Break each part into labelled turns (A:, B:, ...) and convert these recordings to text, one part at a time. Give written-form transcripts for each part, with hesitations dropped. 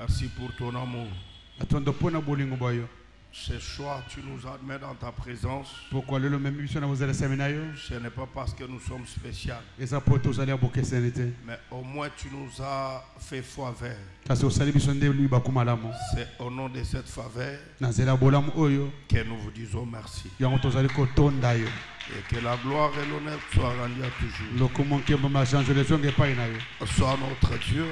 A: Merci pour ton amour. Ce soir, tu nous admets dans ta présence. Ce n'est pas parce que nous sommes spéciaux. Mais au moins, tu nous as fait faveur. C'est au nom de cette faveur que nous vous disons merci. Et que la gloire et l'honneur soient rendus à toujours. Sois notre Dieu.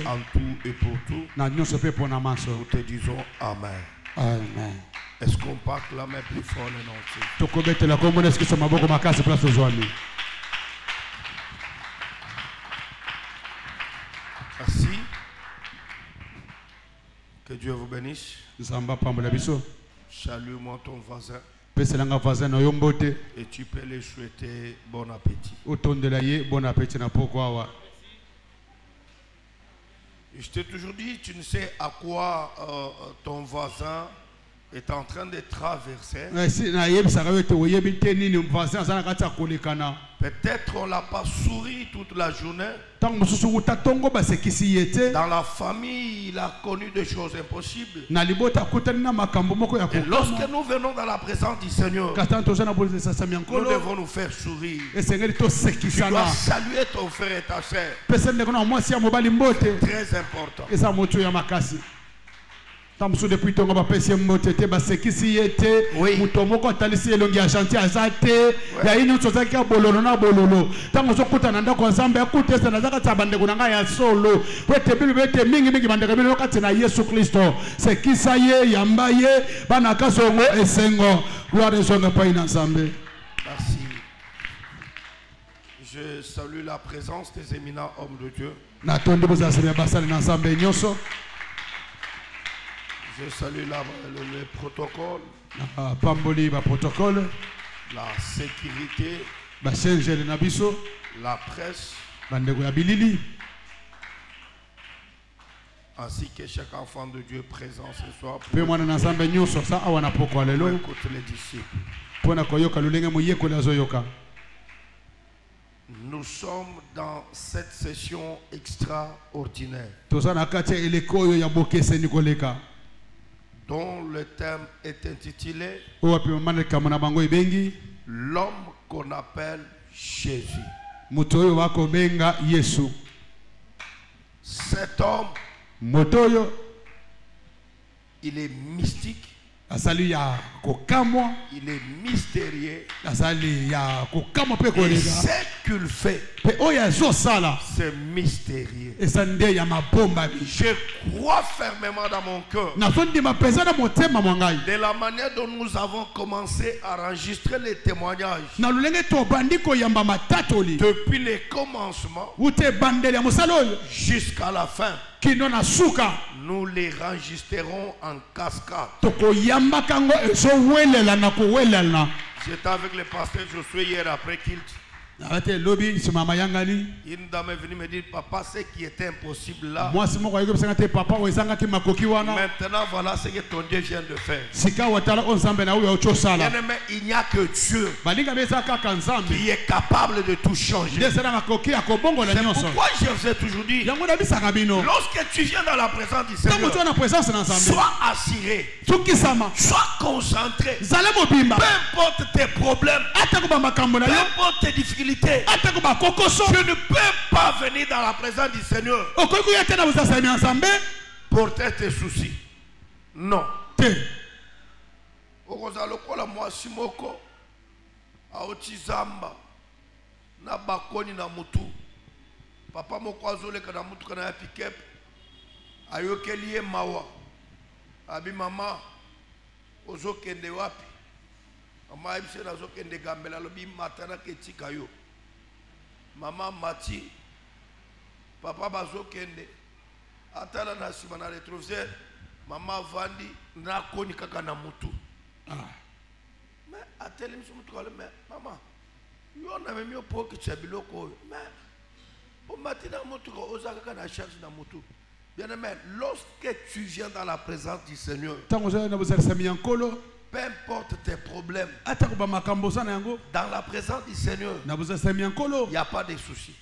A: En tout et pour tout. Nous te disons Amen.
B: Amen.
A: Est-ce qu'on peut acclamer plus fort le nom de Dieu? Merci. Que Dieu vous bénisse. Salue-moi ton voisin. Et tu peux lui souhaiter bon appétit. Je t'ai toujours dit, tu ne sais à quoi ton voisin est en train de traverser. Peut-être on ne l'a pas souri toute la journée. Dans la famille, il a connu des choses impossibles. Et lorsque nous venons dans la présence du Seigneur, nous devons nous faire sourire. Tu dois saluer ton frère et ta soeur. C'est très important. Depuis ton baptême motete basekisi yete mutomoko talisi elongi achanti azate ya ino tsozaka bololo na bololo tango sokuta na ndako nzambe akutesa na zaka tsabande kunanga ya solo wete bilu wete mingi bandeka bilu kati na Yesu Kristo sekisa ye yamba ye bana kasongo esengo gloire songa pa ina nzambe. Merci. Je salue la présence des éminents hommes de Dieu. Na tondi bozasira basali na nzambe nyoso. Je salue le protocole, la sécurité, la presse, ainsi que chaque enfant de Dieu présent ce soir pour écouter les disciples. Nous sommes dans cette session extraordinaire dont le thème est intitulé L'homme qu'on appelle Jésus. Cet homme, il est mystique. Il est mystérieux. Et ce qu'il fait, c'est mystérieux. Je crois fermement dans mon cœur de la manière dont nous avons commencé à enregistrer les témoignages depuis le commencement jusqu'à la fin. Nous les enregistrerons en cascade. J'étais avec le pasteur Josué hier après qu'il une dame est venue me dire, papa, ce qui était impossible là, maintenant voilà ce que ton Dieu vient de faire. Bien-aimé, il n'y a que Dieu qui est capable de tout changer. C'est pourquoi je vous ai toujours dit, lorsque tu viens dans la présence du Seigneur, sois assuré, sois concentré, peu importe tes problèmes, peu importe tes difficultés, tu ne peux pas venir dans la présence du Seigneur porter tes soucis. Non. Papa mokwazo kana mutu kana ya pick-up ayokeli mawa abi mama ozokende wapi mama ibise nazokende gambela lobi matana ketika yo mama mati papa bazokende atala na sima na retroviseur mama vandi na koni kaka na mutu mais ateli msu mutu kale mais mama yo na memio poki chabiloko mais bien-aimé, lorsque tu viens dans la présence du Seigneur, peu importe tes problèmes, dans la présence du Seigneur, il n'y a pas de soucis.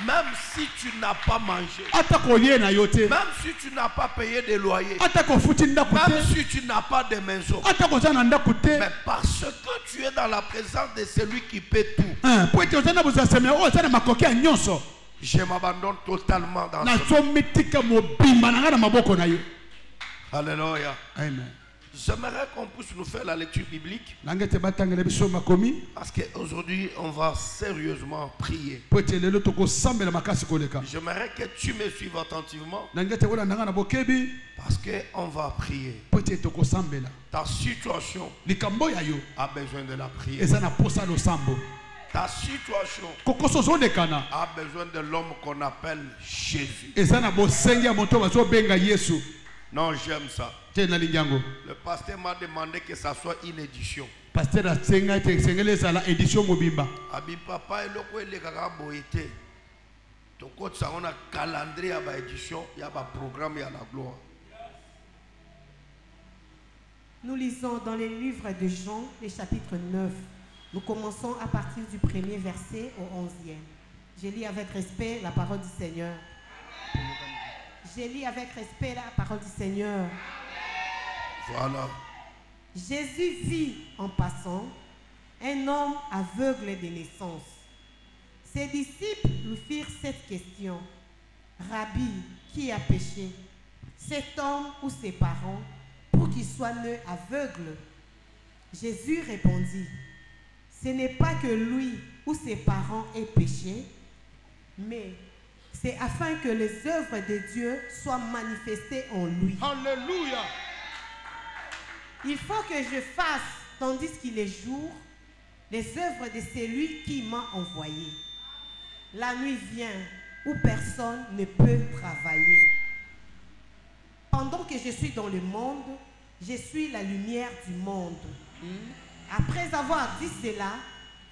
A: Même si tu n'as pas mangé, même si tu n'as pas payé de loyer, même si tu n'as pas de maison, mais parce que tu es dans la présence de celui qui paie tout, je m'abandonne totalement dans ce. Alléluia.
B: Amen.
A: J'aimerais qu'on puisse nous faire la lecture biblique. Parce qu'aujourd'hui, on va sérieusement prier. J'aimerais que tu me suives attentivement. Parce qu'on va prier. Ta situation a besoin de la prière. Ta situation a besoin de l'homme qu'on appelle Jésus. Non, j'aime ça. Le pasteur m'a demandé que ça soit une édition. Pasteur édition mobimba. Abi papa eloko elekaka boité. To côté ça on a calendrier à ba édition, il y a ba programme à la gloire.
C: Nous lisons dans les livres de Jean, le chapitre 9. Nous commençons à partir du premier verset au 11e. Je lis avec respect la parole du Seigneur. Je lis avec respect la parole du Seigneur.
A: Voilà.
C: Jésus vit en passant un homme aveugle de naissance. Ses disciples lui firent cette question. Rabbi, qui a péché, cet homme ou ses parents, pour qu'il soit né aveugle? Jésus répondit, ce n'est pas que lui ou ses parents aient péché, mais c'est afin que les œuvres de Dieu soient manifestées en lui.
A: Alléluia.
C: Il faut que je fasse, tandis qu'il est jour, les œuvres de celui qui m'a envoyé. La nuit vient où personne ne peut travailler. Pendant que je suis dans le monde, je suis la lumière du monde. Après avoir dit cela,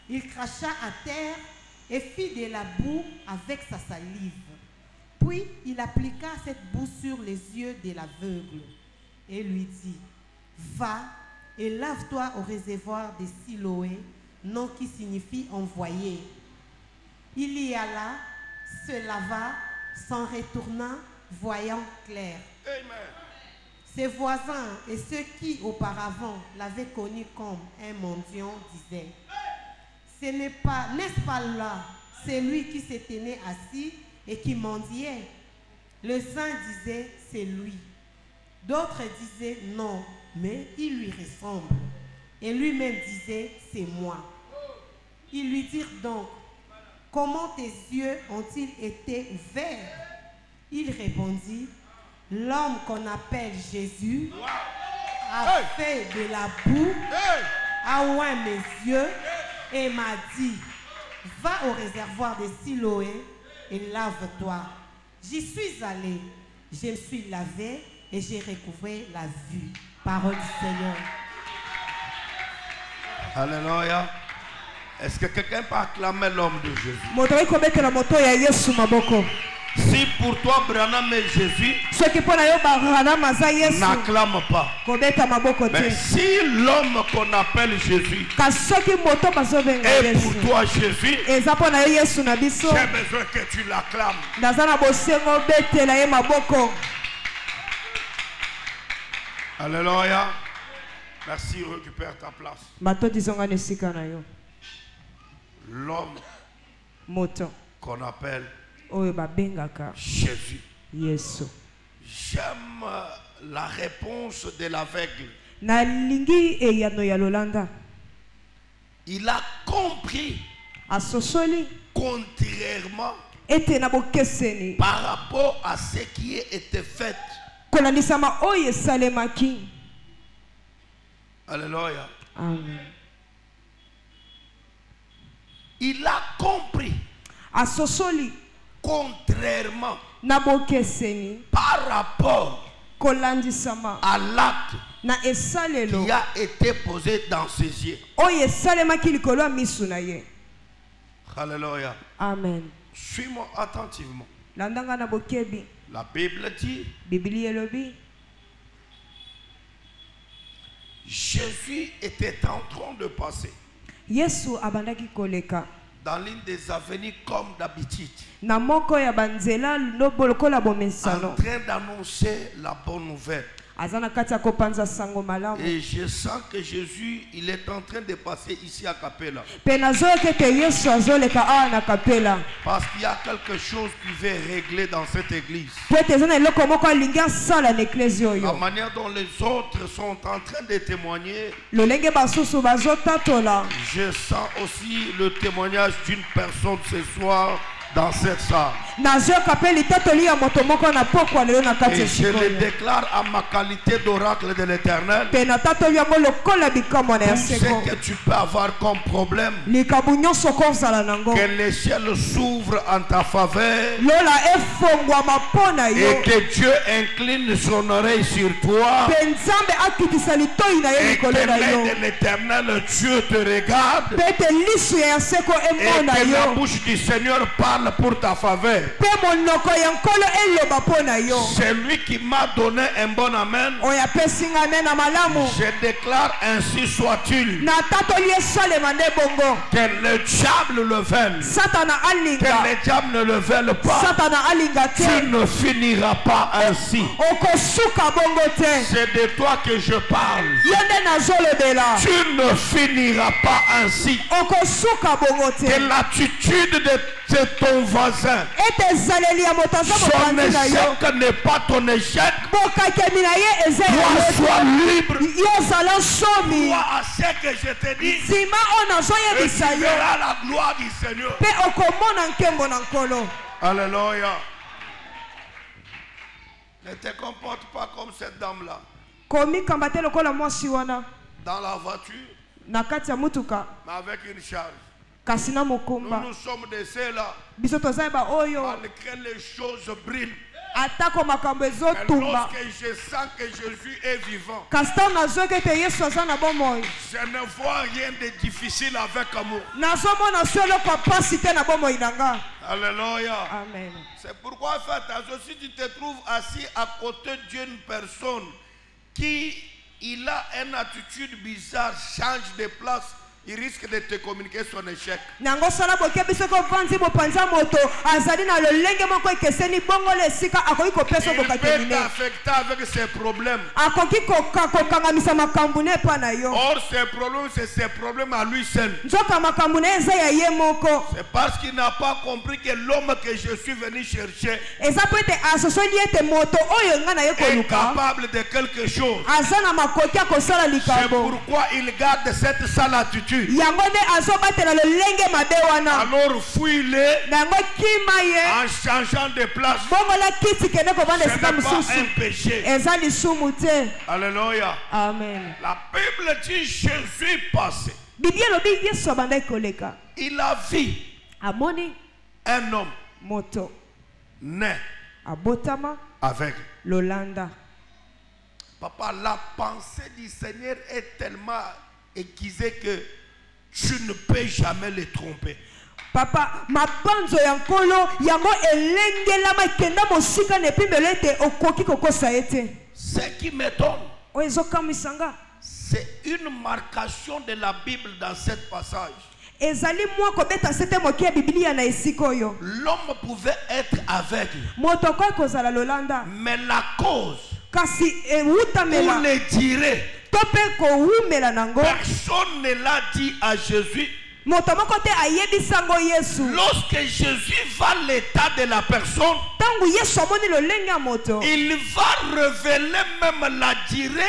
C: il cracha à terre et fit de la boue avec sa salive. Puis il appliqua cette boue sur les yeux de l'aveugle et lui dit, va et lave-toi au réservoir de Siloé, nom qui signifie envoyé. Il y alla, se lava, s'en retourna, voyant clair.
A: Amen.
C: Ses voisins et ceux qui auparavant l'avaient connu comme un mendiant disaient, n'est-ce pas là celui qui se tenait assis et qui mendiait? Les uns disaient, c'est lui. D'autres disaient, non, mais il lui ressemble. Et lui-même disait, c'est moi. Ils lui dirent donc, comment tes yeux ont-ils été ouverts? Il répondit, l'homme qu'on appelle Jésus a fait de la boue, a oint mes yeux et m'a dit, va au réservoir de Siloé et lave-toi. J'y suis allé, je me suis lavé et j'ai recouvré la vue. Parole du Seigneur.
A: Alléluia. Est-ce que quelqu'un peut acclamer l'homme de Jésus? Si pour toi Branham est Jésus, n'acclame pas. Mais si l'homme qu'on appelle Jésus est pour toi Jésus, j'ai besoin que tu l'acclames. Alléluia. Merci, récupère ta place. L'homme qu'on appelle Jésus. J'aime la réponse de l'aveugle. Il a compris, contrairement par rapport à ce qui était fait. Alléluia.
C: Amen.
A: Il a compris, contrairement par rapport à l'acte qui a été posé dans ses yeux. Alléluia.
C: Amen.
A: Suis-moi attentivement. La Bible dit, Jésus était en train de passer. dans l'une des avenues comme d'habitude,
B: na moko ya banzela lokola
A: en
B: bomesano
A: train d'annoncer la bonne nouvelle.
B: azana kati ya kopanza sango malamu
A: Et je sens que Jésus, il est en train de passer ici à Capella.
B: pe nazoyoka ete yesu azoleka awa na kapela
A: Parce qu'il y a quelque chose qui veut régler dans cette église.
B: po ete eza na eloko moko alingi asala na eklesi
A: La
B: oyo
A: manière dont les autres sont en train de témoigner,
B: lolenge basusu bazotatola
A: je sens aussi le témoignage d'une personne ce soir dans cette salle.
B: nazoyoka mpe litatoli ya moto moko na pokwa lelo na kati
A: Et
B: ya
A: je le
B: sikoyo
A: déclare à ma qualité d'oracle de l'Éternel.
B: mpe natatoli yango lokola bikamwa na ya
A: Tout ce
B: seko
A: que tu peux avoir comme problème,
B: likambo nyonso kozala nango
A: que le ciel s'ouvre en ta faveur
B: lola efongwama mpo na
A: et
B: yo
A: que Dieu incline son oreille sur toi
B: mpe nzambe akitisa litoi na yo
A: et que
B: likolo na yo
A: l'œil de l'Éternel Dieu te regarde
B: mpe ete lisu ya seko
A: et
B: emona
A: que la
B: yo
A: bouche du Seigneur parle pour ta faveur.
B: mpe monoko ya nkolo eloba mpo na yo
A: C'est lui qui m'a donné un bon amen.
B: oyo apesi nga ame na malamu
A: Je déclare ainsi soit-il.
B: natatoli esalema nde bongo
A: Que le diable le veuille.
B: satana
A: Que
B: alinga
A: le diable ne le veuille pas.
B: satana alinga
A: Tu
B: te
A: ne finiras pas ainsi.
B: okosuka bongo te
A: C'est de toi que je parle.
B: yo nde nazolobela
A: Tu ne finiras pas ainsi.
B: okosuka bongo te
A: Que l'attitude de ton voisin,
B: ete ezaleli ya moto aza
A: son
B: mopanzi na yo
A: échec n'est pas ton échec.
B: bokakemi na ye eza
A: Toi,
B: ya
A: sois
B: yo
A: libre.
B: yo ozala nsomi
A: Toi, à ce que je te dis,
B: nsima oyo
A: et tu
B: nazoyebisa yo
A: verras la gloire du Seigneur.
B: mpe okomona nkembo na nkolo
A: Alléluia. Ne te comporte pas comme cette dame-là.
B: komikamba te lokola mwasi wana
A: Dans la voiture,
B: na kati ya mutuka
A: mais avec une charge.
B: kasi na
A: Nous,
B: mokumba
A: nous sommes de ceux-là,
B: biso toza yeba oyo
A: malgré les choses brillent.
B: atako makambo
A: Mais
B: ezotumba
A: lorsque je sens que Jésus est vivant,
B: kasi ntango nazoyoka ete yesu aza na bomoi
A: je ne vois rien de difficile avec amour.
B: nazomona so eloko ya pasi te na bomoi na nga
A: Alléluia.
B: amen
A: C'est pourquoi fais attention si tu te trouves assis à côté d'une personne qui il a une attitude bizarre, change de place, il risque de te communiquer son échec.
B: nango sala boke biso ko vanzi mopanza moto azali na lolenge moko ekeseni bongola esika akoki kopesa
A: Il peut
B: bokakeli ne
A: t'affecter avec ses problèmes.
B: akoki kokangamisa makambo ne epa na yo
A: Or, ses problèmes, c'est ses problèmes à lui seul.
B: nzoka makambo na ye eza ya ye moko
A: C'est parce qu'il n'a pas compris que l'homme que je suis venu chercher
B: eza po ete asosoli ete moto oyo nga na ye
A: est
B: koluka
A: capable de quelque chose.
B: aza na makoki ya kosala
A: C'est
B: likambo
A: pourquoi il garde cette sale attitude.
B: yango nde azobatela lolenge mabe wana
A: Alors fuis-le
B: nango kima ye
A: en changeant de place.
B: bongola kiti kende kovanda
A: Ce
B: esika
A: n'est pas
B: mosusu
A: un péché.
B: eza lisumu te
A: Alléluia.
B: amen
A: La Bible dit Jésus passé.
B: biblia elobi yesu abandaki koleka
A: Il a vu
B: amoni
A: un homme
B: moto
A: né
B: abotama
A: aveugle.
B: lolanda
A: Papa, la pensée du Seigneur est tellement aiguisée que tu ne peux jamais le tromper.
B: papa mabanzo ya nkolo yango elengelama ekenda mosika na epimbelo ete okoki kokosa ye te
A: Ce qui m'étonne,
B: oyo ezokamwisa nga
A: c'est une marcation de la Bible dans ce passage.
B: ezali mwa kobeta sete moki ya biblia na esika oyo
A: L'homme pouvait être aveugle,
B: moto akoki kozala lolanda
A: mais la cause,
B: kasi
A: on
B: ewutamela
A: le dirait,
B: to mpe kowumela nango
A: personne ne l'a dit à Jésus.
B: moto moko te ayebisango yesu
A: Lorsque Jésus va l'état de la personne,
B: ntango yesu amoni lolenge ya moto
A: il va révéler même la durée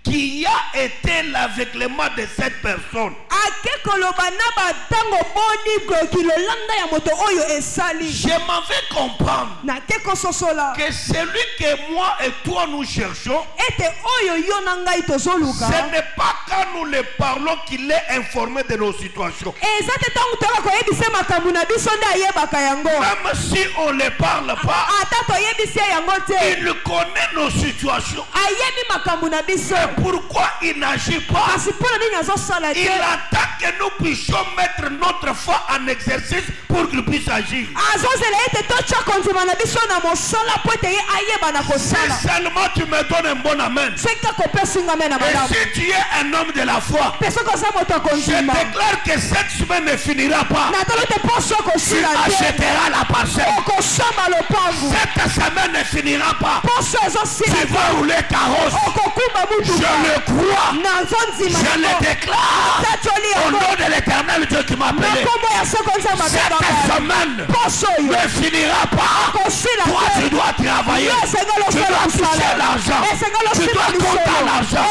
A: qui a été l'aveuglement de cette personne.
B: ake koloba na batango boni kilolanda ya moto oyo esali
A: Je m'en vais comprendre
B: nake kososola
A: que celui que moi et toi nous cherchons,
B: ete oyo yo na ngai tozoluka
A: ce n'est pas quand nous le parlons qu'il est informé de nos situations.
B: eza te ntango toka koyebisa makambo na biso nde ayebaka yango
A: Même si on ne le parle pas,
B: ata toyebisi ye yango te
A: il connaît nos situations.
B: ayebi makambo na biso
A: Pourquoi il n'agit pas?
B: kasi mpona nini azosala
A: Il
B: te
A: attend que nous puissions mettre notre foi en exercice pour qu'il puisse agir. Si seulement tu me donnes un bon amen. Et si tu es un homme de la foi, je déclare que cette semaine ne finira pas. Tu achèteras la parcelle. Cette semaine ne finira pas. Tu vas rouler carrosse. Je le crois. Je le déclare. Au nom de l'Éternel Dieu qui m'a appelé. Cette semaine ne finira pas. Toi tu dois travailler. Tu dois toucher l'argent. Tu dois compter l'argent.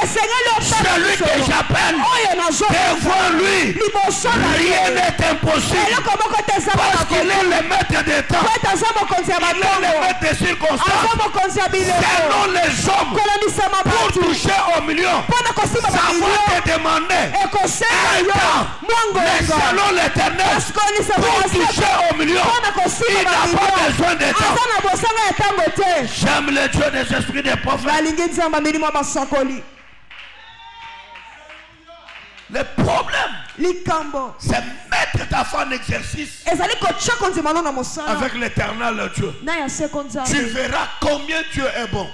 A: Celui que j'appelle, devant lui, rien n'est impossible. Parce qu'il est le maître des temps. Il est le maître des circonstances. Selon les hommes, pour toucher au million, ça va te demander un temps. Mais selon l'Éternel, pour toucher au million, il n'a pas besoin de temps. J'aime le Dieu des esprits des prophètes. Le problème, c'est mettre ta foi en exercice avec l'Éternel Dieu. Tu verras combien Dieu est bon.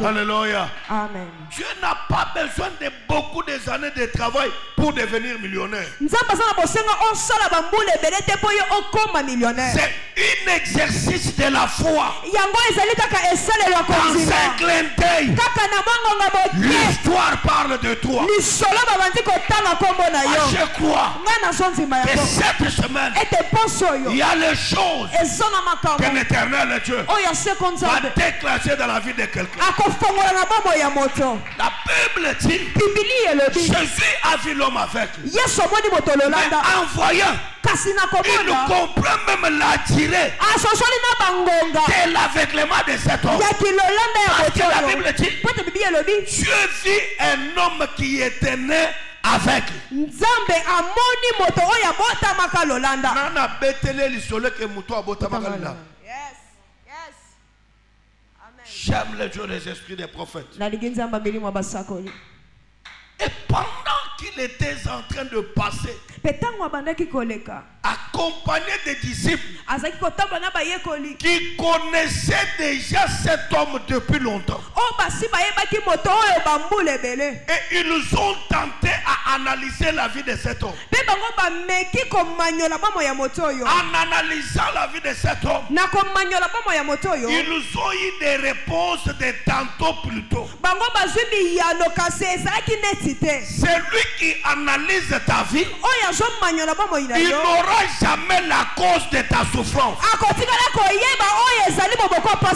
A: Alléluia.
B: Amen.
A: Dieu n'a pas besoin de beaucoup de années de travail pour devenir millionnaire. C'est un exercice de la foi. Dans un clin d'œil, l'histoire parle de toi. Je crois que cette semaine, il y a les choses que l'Éternel Dieu va déclencher dans la vie de quelqu'un. La Bible dit, Jésus a vu l'homme avec lui. Mais en voyant, il ne comprend même l'attirer de l'aveuglement de cet homme. Parce que la Bible dit, Dieu vit un homme qui était né avec. J'aime le Dieu des esprits des prophètes. Et pendant qu'il était en train de passer, accompagné des disciples qui connaissaient déjà cet homme depuis longtemps, et ils ont tenté à analyser la vie de cet homme. En analysant la vie de cet homme, ils ont eu des réponses de tantôt plus tôt. Celui qui analyse ta vie, il n'aura jamais la cause de ta souffrance.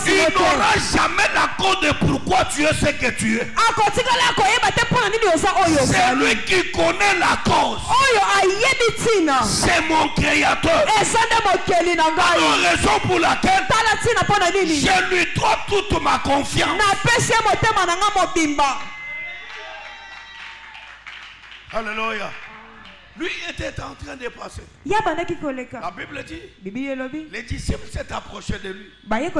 A: Il n'aura jamais la cause de pourquoi tu es ce que tu es. Celui qui connaît la cause, c'est mon Créateur. Alors, raison pour laquelle je lui dois toute ma confiance. Alléluia. Lui était en train de passer. La Bible dit, les disciples s'est approchés de lui. Ils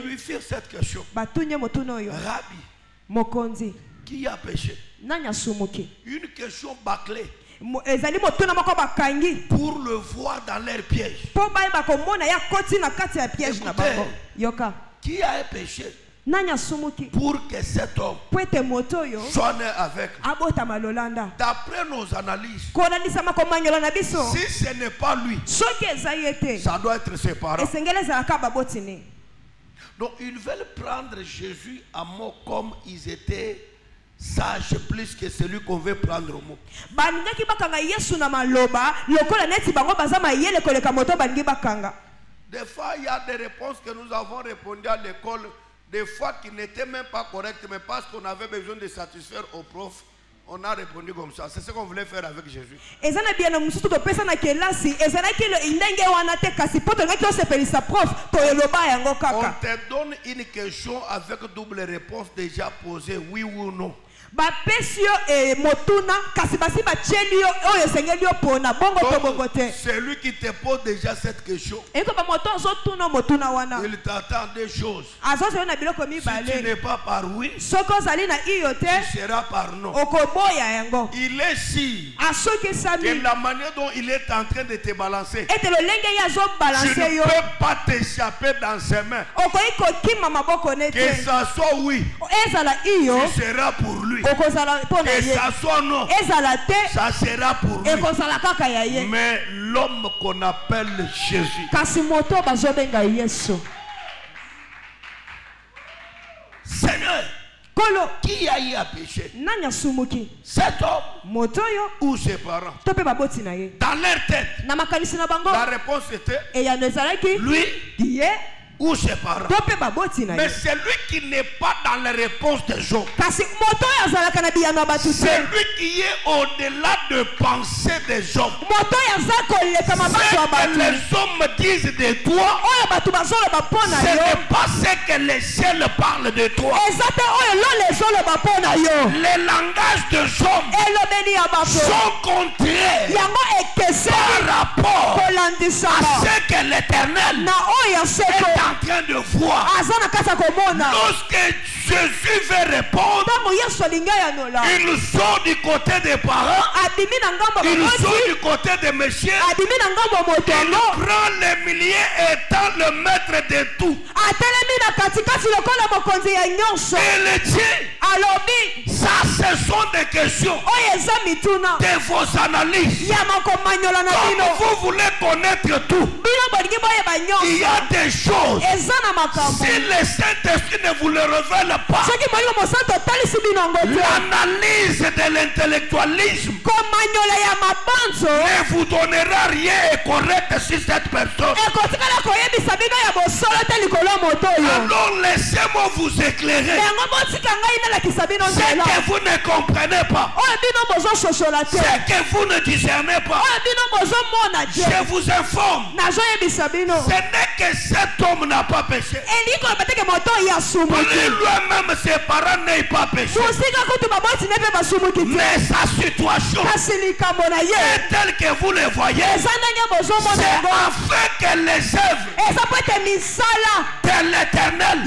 A: lui firent cette question. Rabbi, qui a péché? Une question bâclée pour le voir dans leur piège. Écoutez, qui a péché pour que cet homme soit né avec? D'après nos analyses, si ce n'est pas lui, ça doit être ses parents. Donc ils veulent prendre Jésus à mot comme ils étaient sages plus que celui qu'on veut prendre au mot. Des fois il y a des réponses que nous avons répondu à l'école, des fois qui n'étaient même pas correctes, mais parce qu'on avait besoin de satisfaire au prof, on a répondu comme ça. C'est ce qu'on voulait faire avec Jésus. On te donne une question avec double réponse déjà posée, oui ou non. C'est lui qui te pose déjà cette question. Il t'attend des choses. Si tu n'es pas par oui, tu seras par non. Il est si que la manière dont il est en train de te balancer, tu ne peux pas t'échapper dans ses mains. Que ça soit oui, tu seras pour lui. Que ça soit non, ça sera pour lui. Mais l'homme qu'on appelle Jésus, Seigneur, qui a eu à pécher? Cet homme ou ses parents? Dans leur tête, la réponse était lui ou ses parents. Mais c'est lui qui n'est pas dans la réponse des hommes. C'est lui qui est au-delà de pensée des hommes. Ce que les hommes disent de toi, ce n'est pas ce que les ciels parlent de toi. Les langages des hommes sont contraires par rapport à ce que l'Éternel est en train de voir. Lorsque Jésus veut répondre, il sort du côté des parents, il sort du côté des messieurs, il prend les milliers étant le maître de tout. Et le dit, ça ce sont des questions de vos analyses. Comme vous voulez connaître tout, il y a des choses, si le Saint-Esprit ne vous le révèle pas, l'analyse de l'intellectualisme ne vous donnera rien et correct sur cette personne. Alors laissez-moi vous éclairer. Ce que vous ne comprenez pas, ce que vous ne discernez pas, je vous informe, ce n'est que cet homme n'a pas péché. Lui-même, ses parents n'ont pas péché. Mais sa situation est telle que vous le voyez. C'est afin que les œuvres de l'Éternel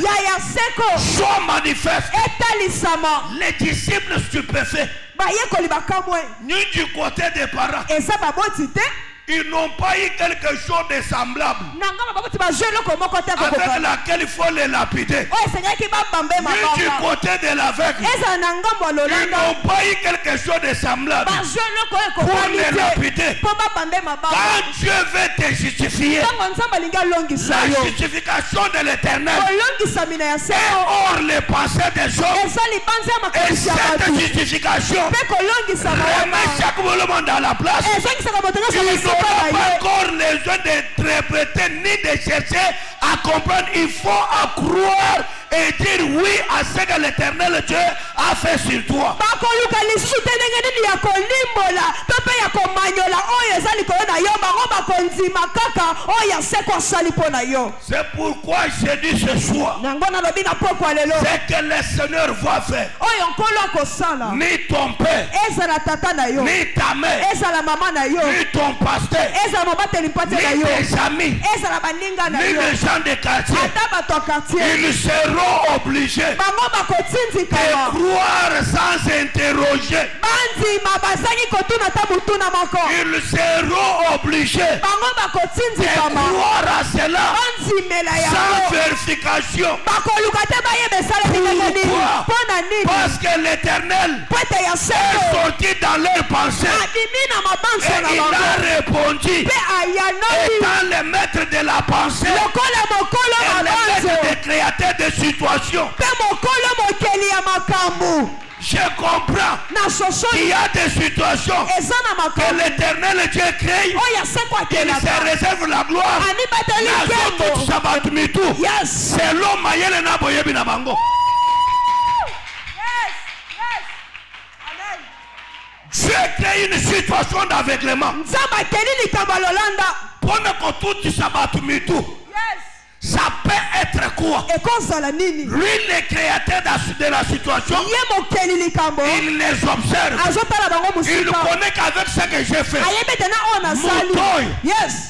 A: soient manifestes. Les disciples stupéfaits, ni du côté des parents, ils n'ont pas eu quelque chose de semblable avec laquelle il faut les lapider. Ni du côté de l'aveugle, ils n'ont pas eu quelque chose de semblable pour les lapider. Quand Dieu veut te justifier, la justification de l'Éternel est hors les pensées des hommes. Et cette justification remet chaque monde dans la place. On n'a pas encore besoin d'interpréter ni de chercher à comprendre. Il faut croire et dire oui à ce que l'Éternel Dieu a fait sur toi. C'est pourquoi je dis ce soir, c'est que le Seigneur va faire. Ni ton père, ni ta mère, ni ton pasteur, ni tes amis, ni les gens de quartier, ils seront obligés de croire sans interroger. Ils seront obligés de croire à cela sans vérification. Pourquoi? Parce que l'Éternel est sorti dans leurs pensées et il a répondu, étant le maître de la pensée et le maître des créateurs de situations. Je comprends qu'il y a des situations que l'Éternel Dieu crée, il se réserve la gloire. C'est l'homme mayele na boyebi na bango. Dieu crée une situation d'aveuglement. Pendant que tout ça bat tout, ça peut être quoi?
B: nini?
A: Lui, le créateur de la situation, il les observe. Il connaît qu'avec ce que j'ai fait,
B: yes,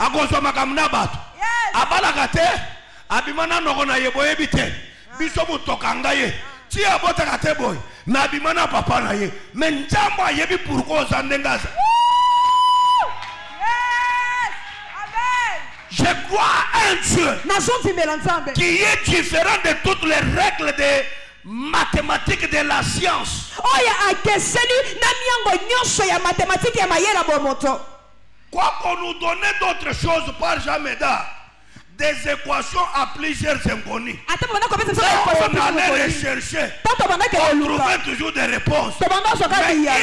A: abimana nogona yeboye bite biso mutokanga ye ti abota kate boy na abimana papa na ye mais njambo ayebi pourquoi ozandengaza. Je crois à un Dieu qui est différent de toutes les règles des mathématiques de la science. Quoi qu'on nous donnait d'autres choses par Jameda, des équations à plusieurs inconnues. On allait les chercher. On trouvait toujours des réponses. Mais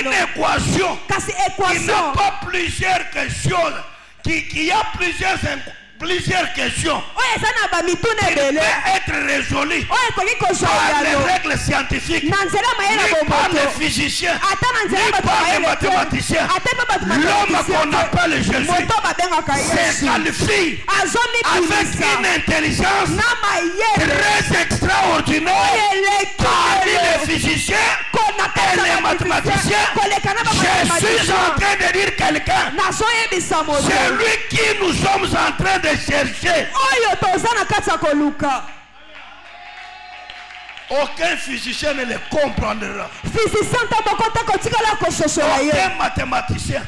A: une équation qui n'a pas plusieurs questions, qui a plusieurs questions qui peut être résolues par les règles scientifiques, ni par les physiciens, ni par les mathématiciens. L'homme qu'on appelle Jésus se qualifie avec une intelligence très extraordinaire parmi les physiciens et les mathématiciens. Je suis en train de dire quelqu'un, c'est lui qui nous sommes en train de chercher. Aucun physicien ne le comprendra. Aucun mathématicien.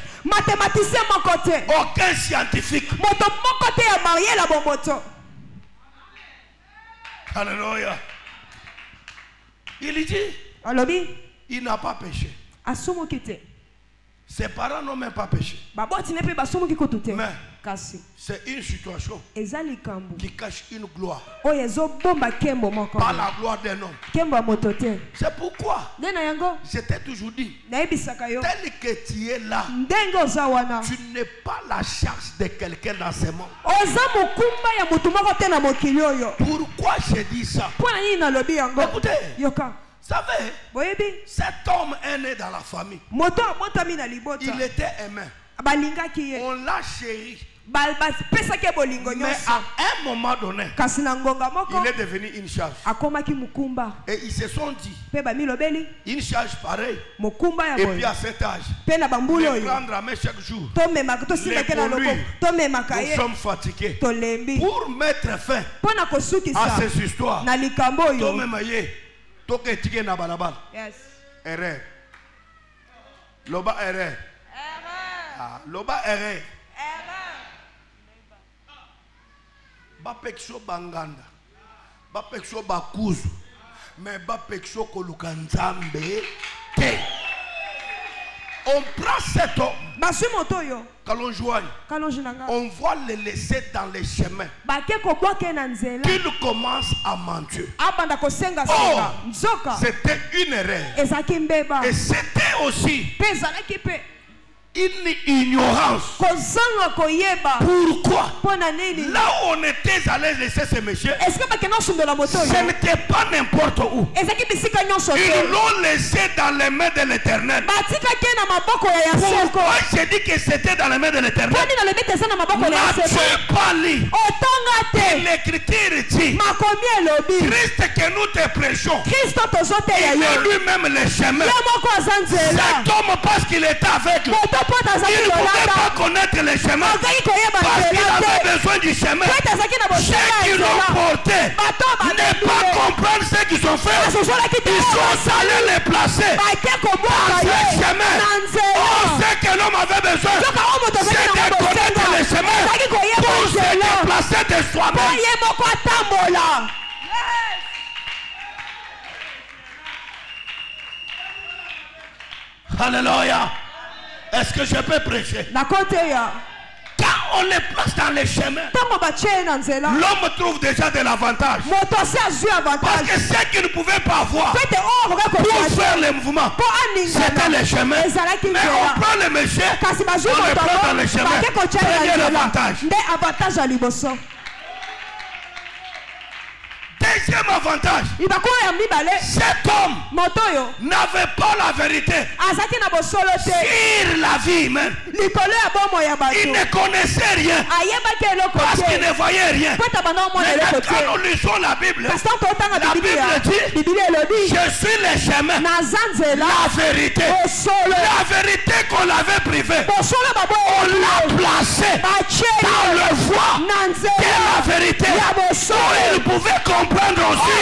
A: Aucun scientifique. Alléluia. Il dit, il n'a pas péché. Ses parents n'ont même pas péché. Mais c'est une situation qui cache une gloire. Pas la gloire d'un homme. C'est pourquoi je t'ai toujours dit, tel que tu es là, tu n'es pas la charge de quelqu'un dans ce monde. Pourquoi je dis ça? Écoutez, savez, cet homme est né dans la famille. Il était aimé. On l'a chéri. Mais à un moment donné, il est devenu une charge. Et ils se sont dit, une charge pareille. Et puis à cet âge, le prendre à main chaque jour, nous sommes fatigués. Pour mettre fin à ces histoires,
B: yes.
A: Erreur. Loba erreur. Loba erreur. Bapexo banganda. Bapexo bakuzu. Mais bapexo kolukanzambe. On prend cet homme. Quand on joigne, on voit le laisser dans les chemins. Qu'il commence à mentir. Oh, c'était une erreur. Et c'était aussi une ignorance. Pourquoi? Là où on était allé laisser ce monsieur, ce n'était pas n'importe où. Ils l'ont laissé dans les mains de l'Éternel. Pourquoi j'ai dit que c'était dans les mains de l'Éternel? N'as-tu pas lu? L'Écriture dit, Christ que nous te prêchons, il est lui-même le chemin. Cet homme, parce qu'il était avec lui, il ne pouvait pas connaître le chemin parce qu'il avait besoin du chemin. Ceux qui l'ont porté ne pas comprendre ce qu'ils ont fait. Ils sont allés les placer dans ce chemin. Oh, ce que l'homme avait besoin, c'est de connaître le chemin pour se déplacer de soi-même. Alléluia. Est-ce que je peux prêcher? Quand on les place dans les chemins, l'homme trouve déjà de l'avantage. Parce que ce qu'il ne pouvait pas voir pour faire les mouvements, c'était les chemins. Mais on prend les messieurs, on les prend dans les chemins. Prenez l'avantage. Dès Deuxième avantage, cet homme n'avait pas la vérité sur la vie humaine. Il ne connaissait rien parce qu'il ne voyait rien. Mais quand nous lisons la Bible dit, je suis le chemin, la vérité. La vérité qu'on l'avait privée, on l'a placée dans le voie de la vérité, où il pouvait comprendre aussi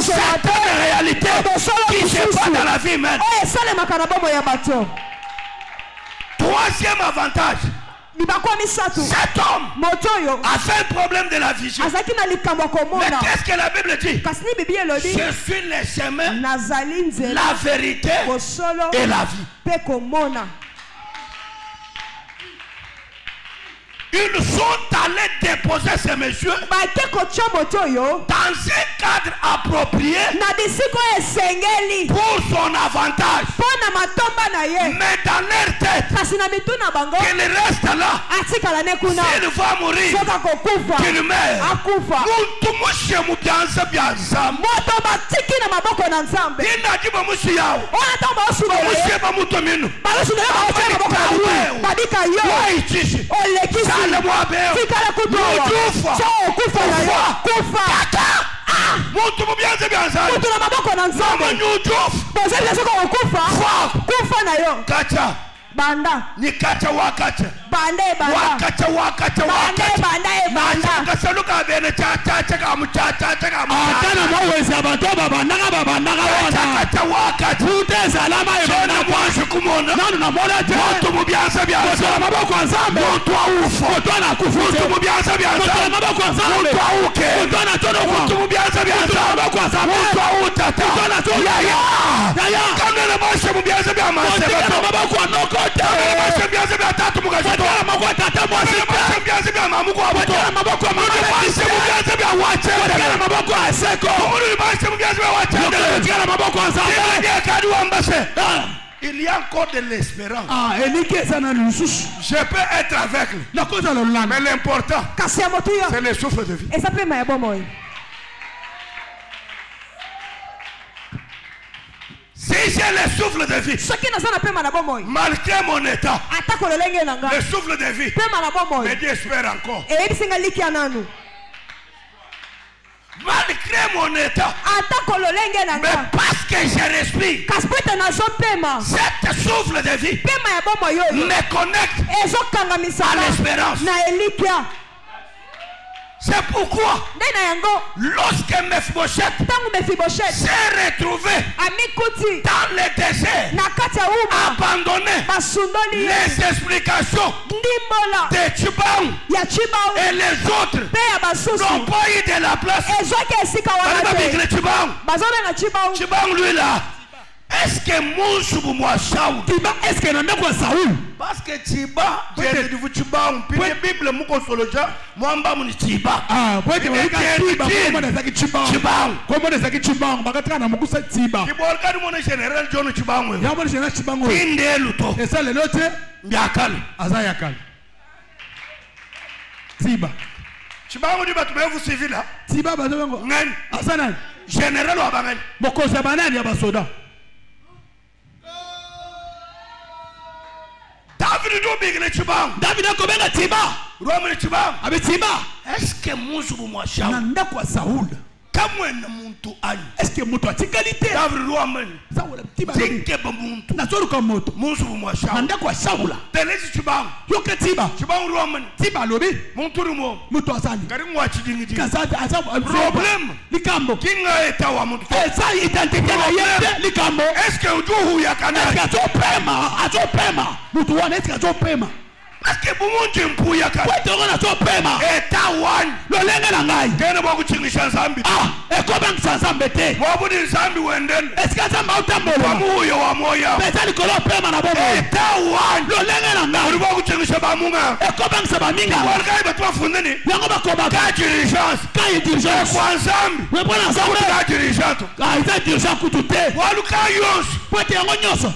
A: certaines réalités qui se passent dans la vie humaine. Troisième avantage, cet homme a fait un problème de la vision. Mais qu'est-ce que la Bible dit? Je suis le chemin, la vérité et la vie. Ils sont allés déposer ces messieurs dans un cadre approprié pour son avantage. Mais dans leur tête, qu'il reste là, s'il va mourir, qu'il meurt. Banda ni kacha wakacha bande banda wakacha wakacha wakacha kasaluka bene cha muchacha atana maweza batoba bandaga wakacha wakacha uteza alama ibona mwanzo kumona nanu namona je mtu mubyanza byanza maboko nzambe mtu aufa mtu anakufa mtu mubyanza byanza maboko nzambe mtu auke mtu anatono mtu mubyanza byanza maboko nzambe mtu auta mtu anatono ya kama na basha mubyanza byanza maboko anoko il y a encore de l'espérance. Je peux être aveugle, mais l'important c'est le souffle de vie. Si j'ai le souffle de vie, malgré mon état, le souffle de vie me dit espère encore. Malgré mon état, mais parce que je respire, cet souffle de vie me connecte à l'espérance. C'est pourquoi lorsque Mephibosheth s'est retrouvé dans le désert, abandonné, les explications de Tchibaou et les autres n'ont pas eu de la place. Tchibaou lui là, est-ce que Moussou moi Saoul? Est-ce que n'a pas Saoul? Parce que Tiba, j'ai dit vous Tiba, on peut la Bible mouko soloja, moi mba muni Tiba. Ah, ouais, tu vas Tiba, comment est-ce que Tiba? Comment est-ce que Tiba? Bagatra na mouko sa Tiba. Tiba, regarde mon général John Tiba. Ya mon général Tiba. Inde luto. Et ça le note? Yakal. Azayakal. Tiba. Tiba on dit bah tu veux vous suivre là? Tiba bah tu veux quoi? Ngan. Asanan. Général wa bangan. Moko zabanani ya basoda. David a combien de Tiba? Rome Tiba. Avec Tiba. Est-ce que Moussou moi Saoul? Nanda quoi Saoul? Comment muntu ani? Est-ce que mutu a qualité? David Rome. Saoul Tiba. Tinke bamuntu. Na soro comme mutu. Moussou moi Saoul. Nanda quoi Saoul? Telezi Tiba. Yoke Tiba. Tiba Rome. Tiba lobi. Muntu rumo. Mutu asani. Kari mwa chidingi. Kasata asa problème. Likambo. Kinga eta wa mutu. Esa identité na yende likambo. Est-ce que ujuhu ya kanari? Est-ce que atopema? Atopema. Mutu wana est-ce que atopema? Parce que bumunji mpuya ka. Kwa tongo na topema. Eta wani. Lo lenga na ngai. Kena mwa kuchingisha nzambi. Ah. Eko bank nzambi te. Wabudi nzambi wendele. Est-ce que nzambi autambo? Wamuyo wa moya. Pesa likolo pema na bobo. Eta wani. Lo lenga na ngai. Uri mwa kuchingisha bamunga. Eko bank sabaminga. Walgai batwa fundeni. Yango bakoba. Ka diligence. Ka diligence. Kwa nzambi. Webona nzambi. Ka diligence. Ka isa diligence kutute. Waluka yos. Pwete yango nyoso.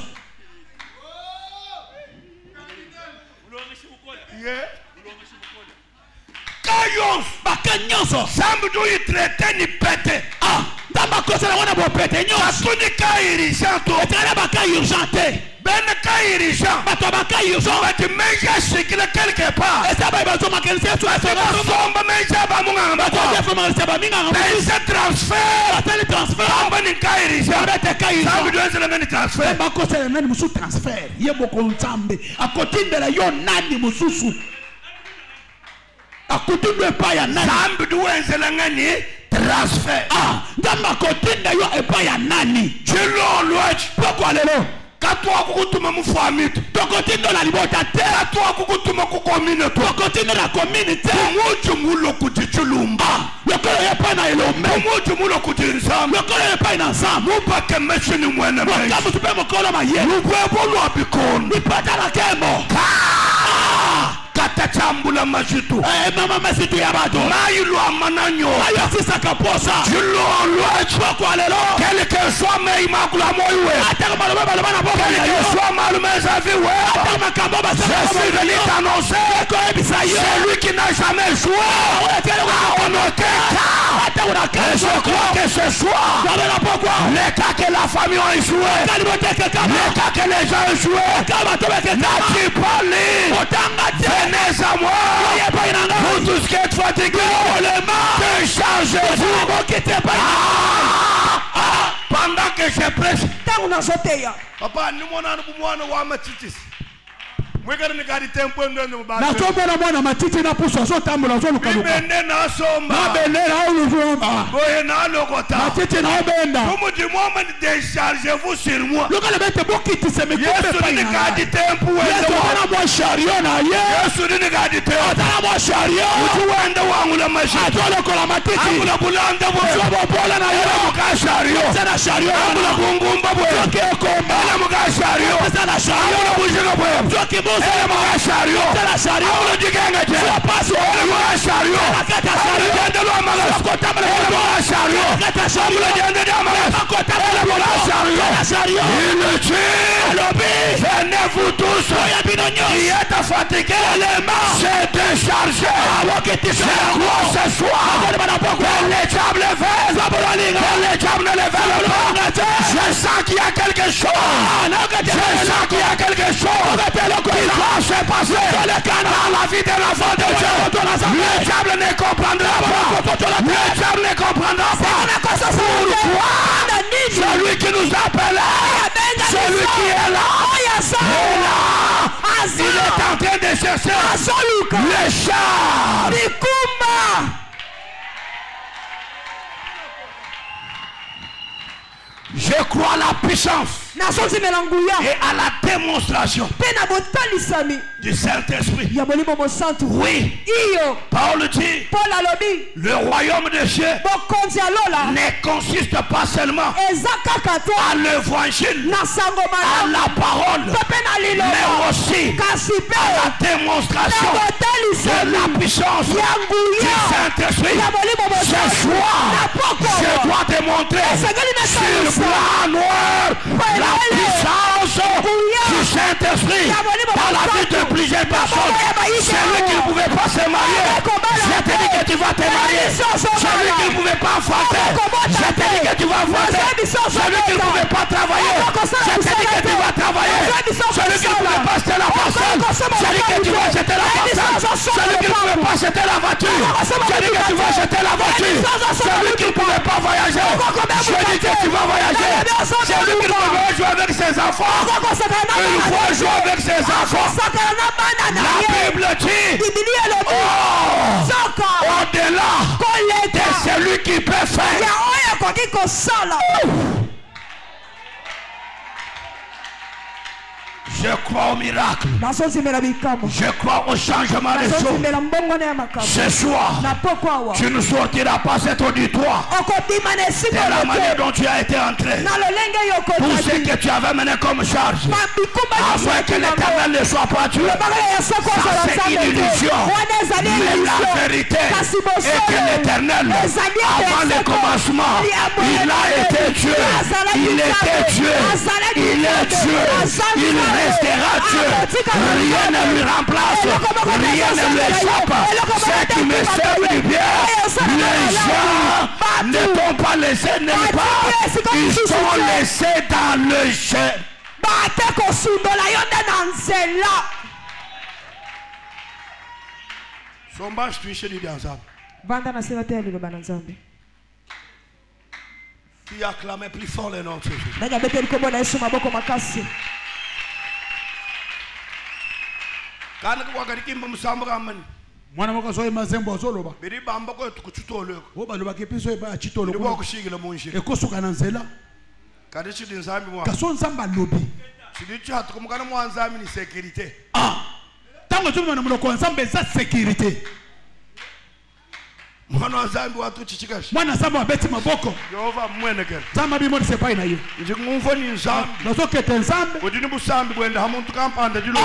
A: bakayos
D: bakanyonso
A: sambu yi traité ni pété
D: ndamba kosala wana bo pété nyonso
A: katuni ka urgent to
D: etala baka urgenté
A: ben ka urgent
D: bato baka urgent
A: bati menja sikile quelque part
D: esa ba bazo makelise so asema
A: somba menja ba munga
D: bato ya fama seba minga
A: mais ce transfert
D: atali transfert
A: amba ni ka urgent
D: bete ka urgent
A: sambu doze le transfert
D: ndamba kosala nani musu transfert ye moko nzambe akotindela yo nani mususu akotindwe pa ya nani
A: sambu doze le ngani transfert
D: ndamba kotinda yo epa ya nani
A: jelo lodge
D: poko lelo
A: katwa kukutuma mu famille
D: tokotinda la libota te
A: katwa kukutuma ku community
D: tokotinda la community
A: muju mulo kutichulumba
D: lokolo yepa na elombe
A: muju mulo kutinzam
D: lokolo yepa na nsam
A: mupake meshini mwene meshi
D: kamu tupe mokolo maye
A: lubwebo lwa bikoni
D: ipata la kemo
A: katachambula majitu
D: mama mesitu ya bato
A: mayi lwa mananyo
D: ayo sisa kaposa
A: jilo lodge
D: poko lelo
A: quelque soit me imakula moiwe
D: ataka maloba balaba na poko
A: quelque soit malume zavi we
D: ataka makambo
A: je suis venu t'annoncer celui qui n'a jamais joué a honoté et je crois que ce soir les cas que la famille a joué les cas que les gens ont joué n'a-t-il pas lu venez à moi vous tous qui êtes fatigués déchargez-vous pendant que je prêche papa ni mwana mwana wa matitisi mwekana nikadi tempo ndende mubaba
D: na tombola mwana matiti na puso so tambola so lukaluka
A: bende na somba
D: na bendera au luzomba
A: boye na lokota
D: matiti na obenda
A: comme du moment déchargez-vous sur moi
D: lokale bete bokiti se mekombe pa
A: nikadi tempo
D: yesu ana mwa shario na ye
A: yesu nikadi tempo
D: ana mwa shario
A: utuwenda wangu la maji
D: atolo kola matiti
A: angula bulanda bo
D: sobo bola na ye
A: muka shario
D: sana shario
A: angula bungumba bo
D: kekomba
A: ala muka shario
D: sana shario
A: angula bujinga bo
D: joki bosa
A: ele muka shario
D: sana shario
A: angula jigenga je
D: paso
A: ele muka shario
D: kata shario
A: jende lo amaga
D: kota mala
A: ele muka shario
D: kata shario
A: jende de amaga
D: kota
A: ele muka shario
D: shario
A: il tue
D: lobi
A: venez-vous tous qui êtes fatigués c'est déchargé c'est quoi ce soir les diables les diables ne veulent pas je sens qu'il y a quelque chose je sens qu'il y a quelque chose qui doit se passer dans la vie de l'enfant de Dieu le diable ne comprendra pas le diable ne comprendra pas pourquoi celui qui nous appelle celui qui est là il est en train de chercher le char je crois à la puissance et à la démonstration du Saint-Esprit. Oui, Paul dit le royaume des cieux ne consiste pas seulement à l'évangile, à la parole, mais aussi à la démonstration de la puissance du Saint-Esprit. Ce soir, je dois démontrer sur blanc noir la puissance du Saint-Esprit dans la vie de plusieurs personnes. Celui qui ne pouvait pas se marier, je te dis que tu vas te marier. Celui qui ne pouvait pas enfanter, je te dis que tu vas enfanter. Celui qui ne pouvait pas travailler, je te dis que tu vas travailler. Celui qui ne pouvait pas acheter la parcelle, je dis que tu vas acheter la parcelle. Celui qui ne pouvait pas acheter la voiture, je dis que tu vas acheter la voiture. Celui qui ne pouvait pas voyager, je dis que tu vas voyager. Celui qui ne pouvait pas jouer avec ses enfants, il faut jouer avec ses enfants. La Bible dit au-delà de celui qui peut faire. Je crois au miracle. Je crois au changement des choses. Ce soir, tu ne sortiras pas cet auditoire de la manière dont tu as été entré. Tout ce que tu avais mené comme charge, à moins que l'Éternel ne soit pas Dieu, ça c'est une illusion. Mais la vérité est que l'Éternel, avant le commencement, il a été
D: Dieu. Il était Dieu. Il est Dieu. Il restera Dieu. Rien ne lui remplace. Rien ne lui échappe. Ceux qui me servent du bien, les gens ne t'ont pas laissé nulle part. Ils sont laissés dans le jeu.
A: Somba tuiche ni danzam.
B: Vanda na sema tele lo bananzambe.
A: Qui acclame plus fort le nom de Jésus.
B: Nanga bete likobo na Yesu maboko makasi.
A: Kana kwa karikimba musambura amani.
D: Mwana wako soye mazembo azoloba.
A: Biri bamba ko tukuchutolo.
D: Oba loba kepiso eba chitolo.
A: Biri bako shingila munji.
D: Ekosuka na nzela.
A: Kade chidi nzambi mwa.
D: Kaso nzamba lobi.
A: Chidi chatu kumukana mwa nzambi ni sécurité.
D: Tango tu mwana muloko nzambe za sécurité.
A: Mwana nzambi watu chichikashi.
D: Mwana nzambe wabeti maboko.
A: Yehova mwene kele.
D: Zama bimo sepai na yo.
A: Nje ngumvo ni nzambi.
D: Nazokete nzambe.
A: Odini busambi bwenda hamuntu kampanda dilo.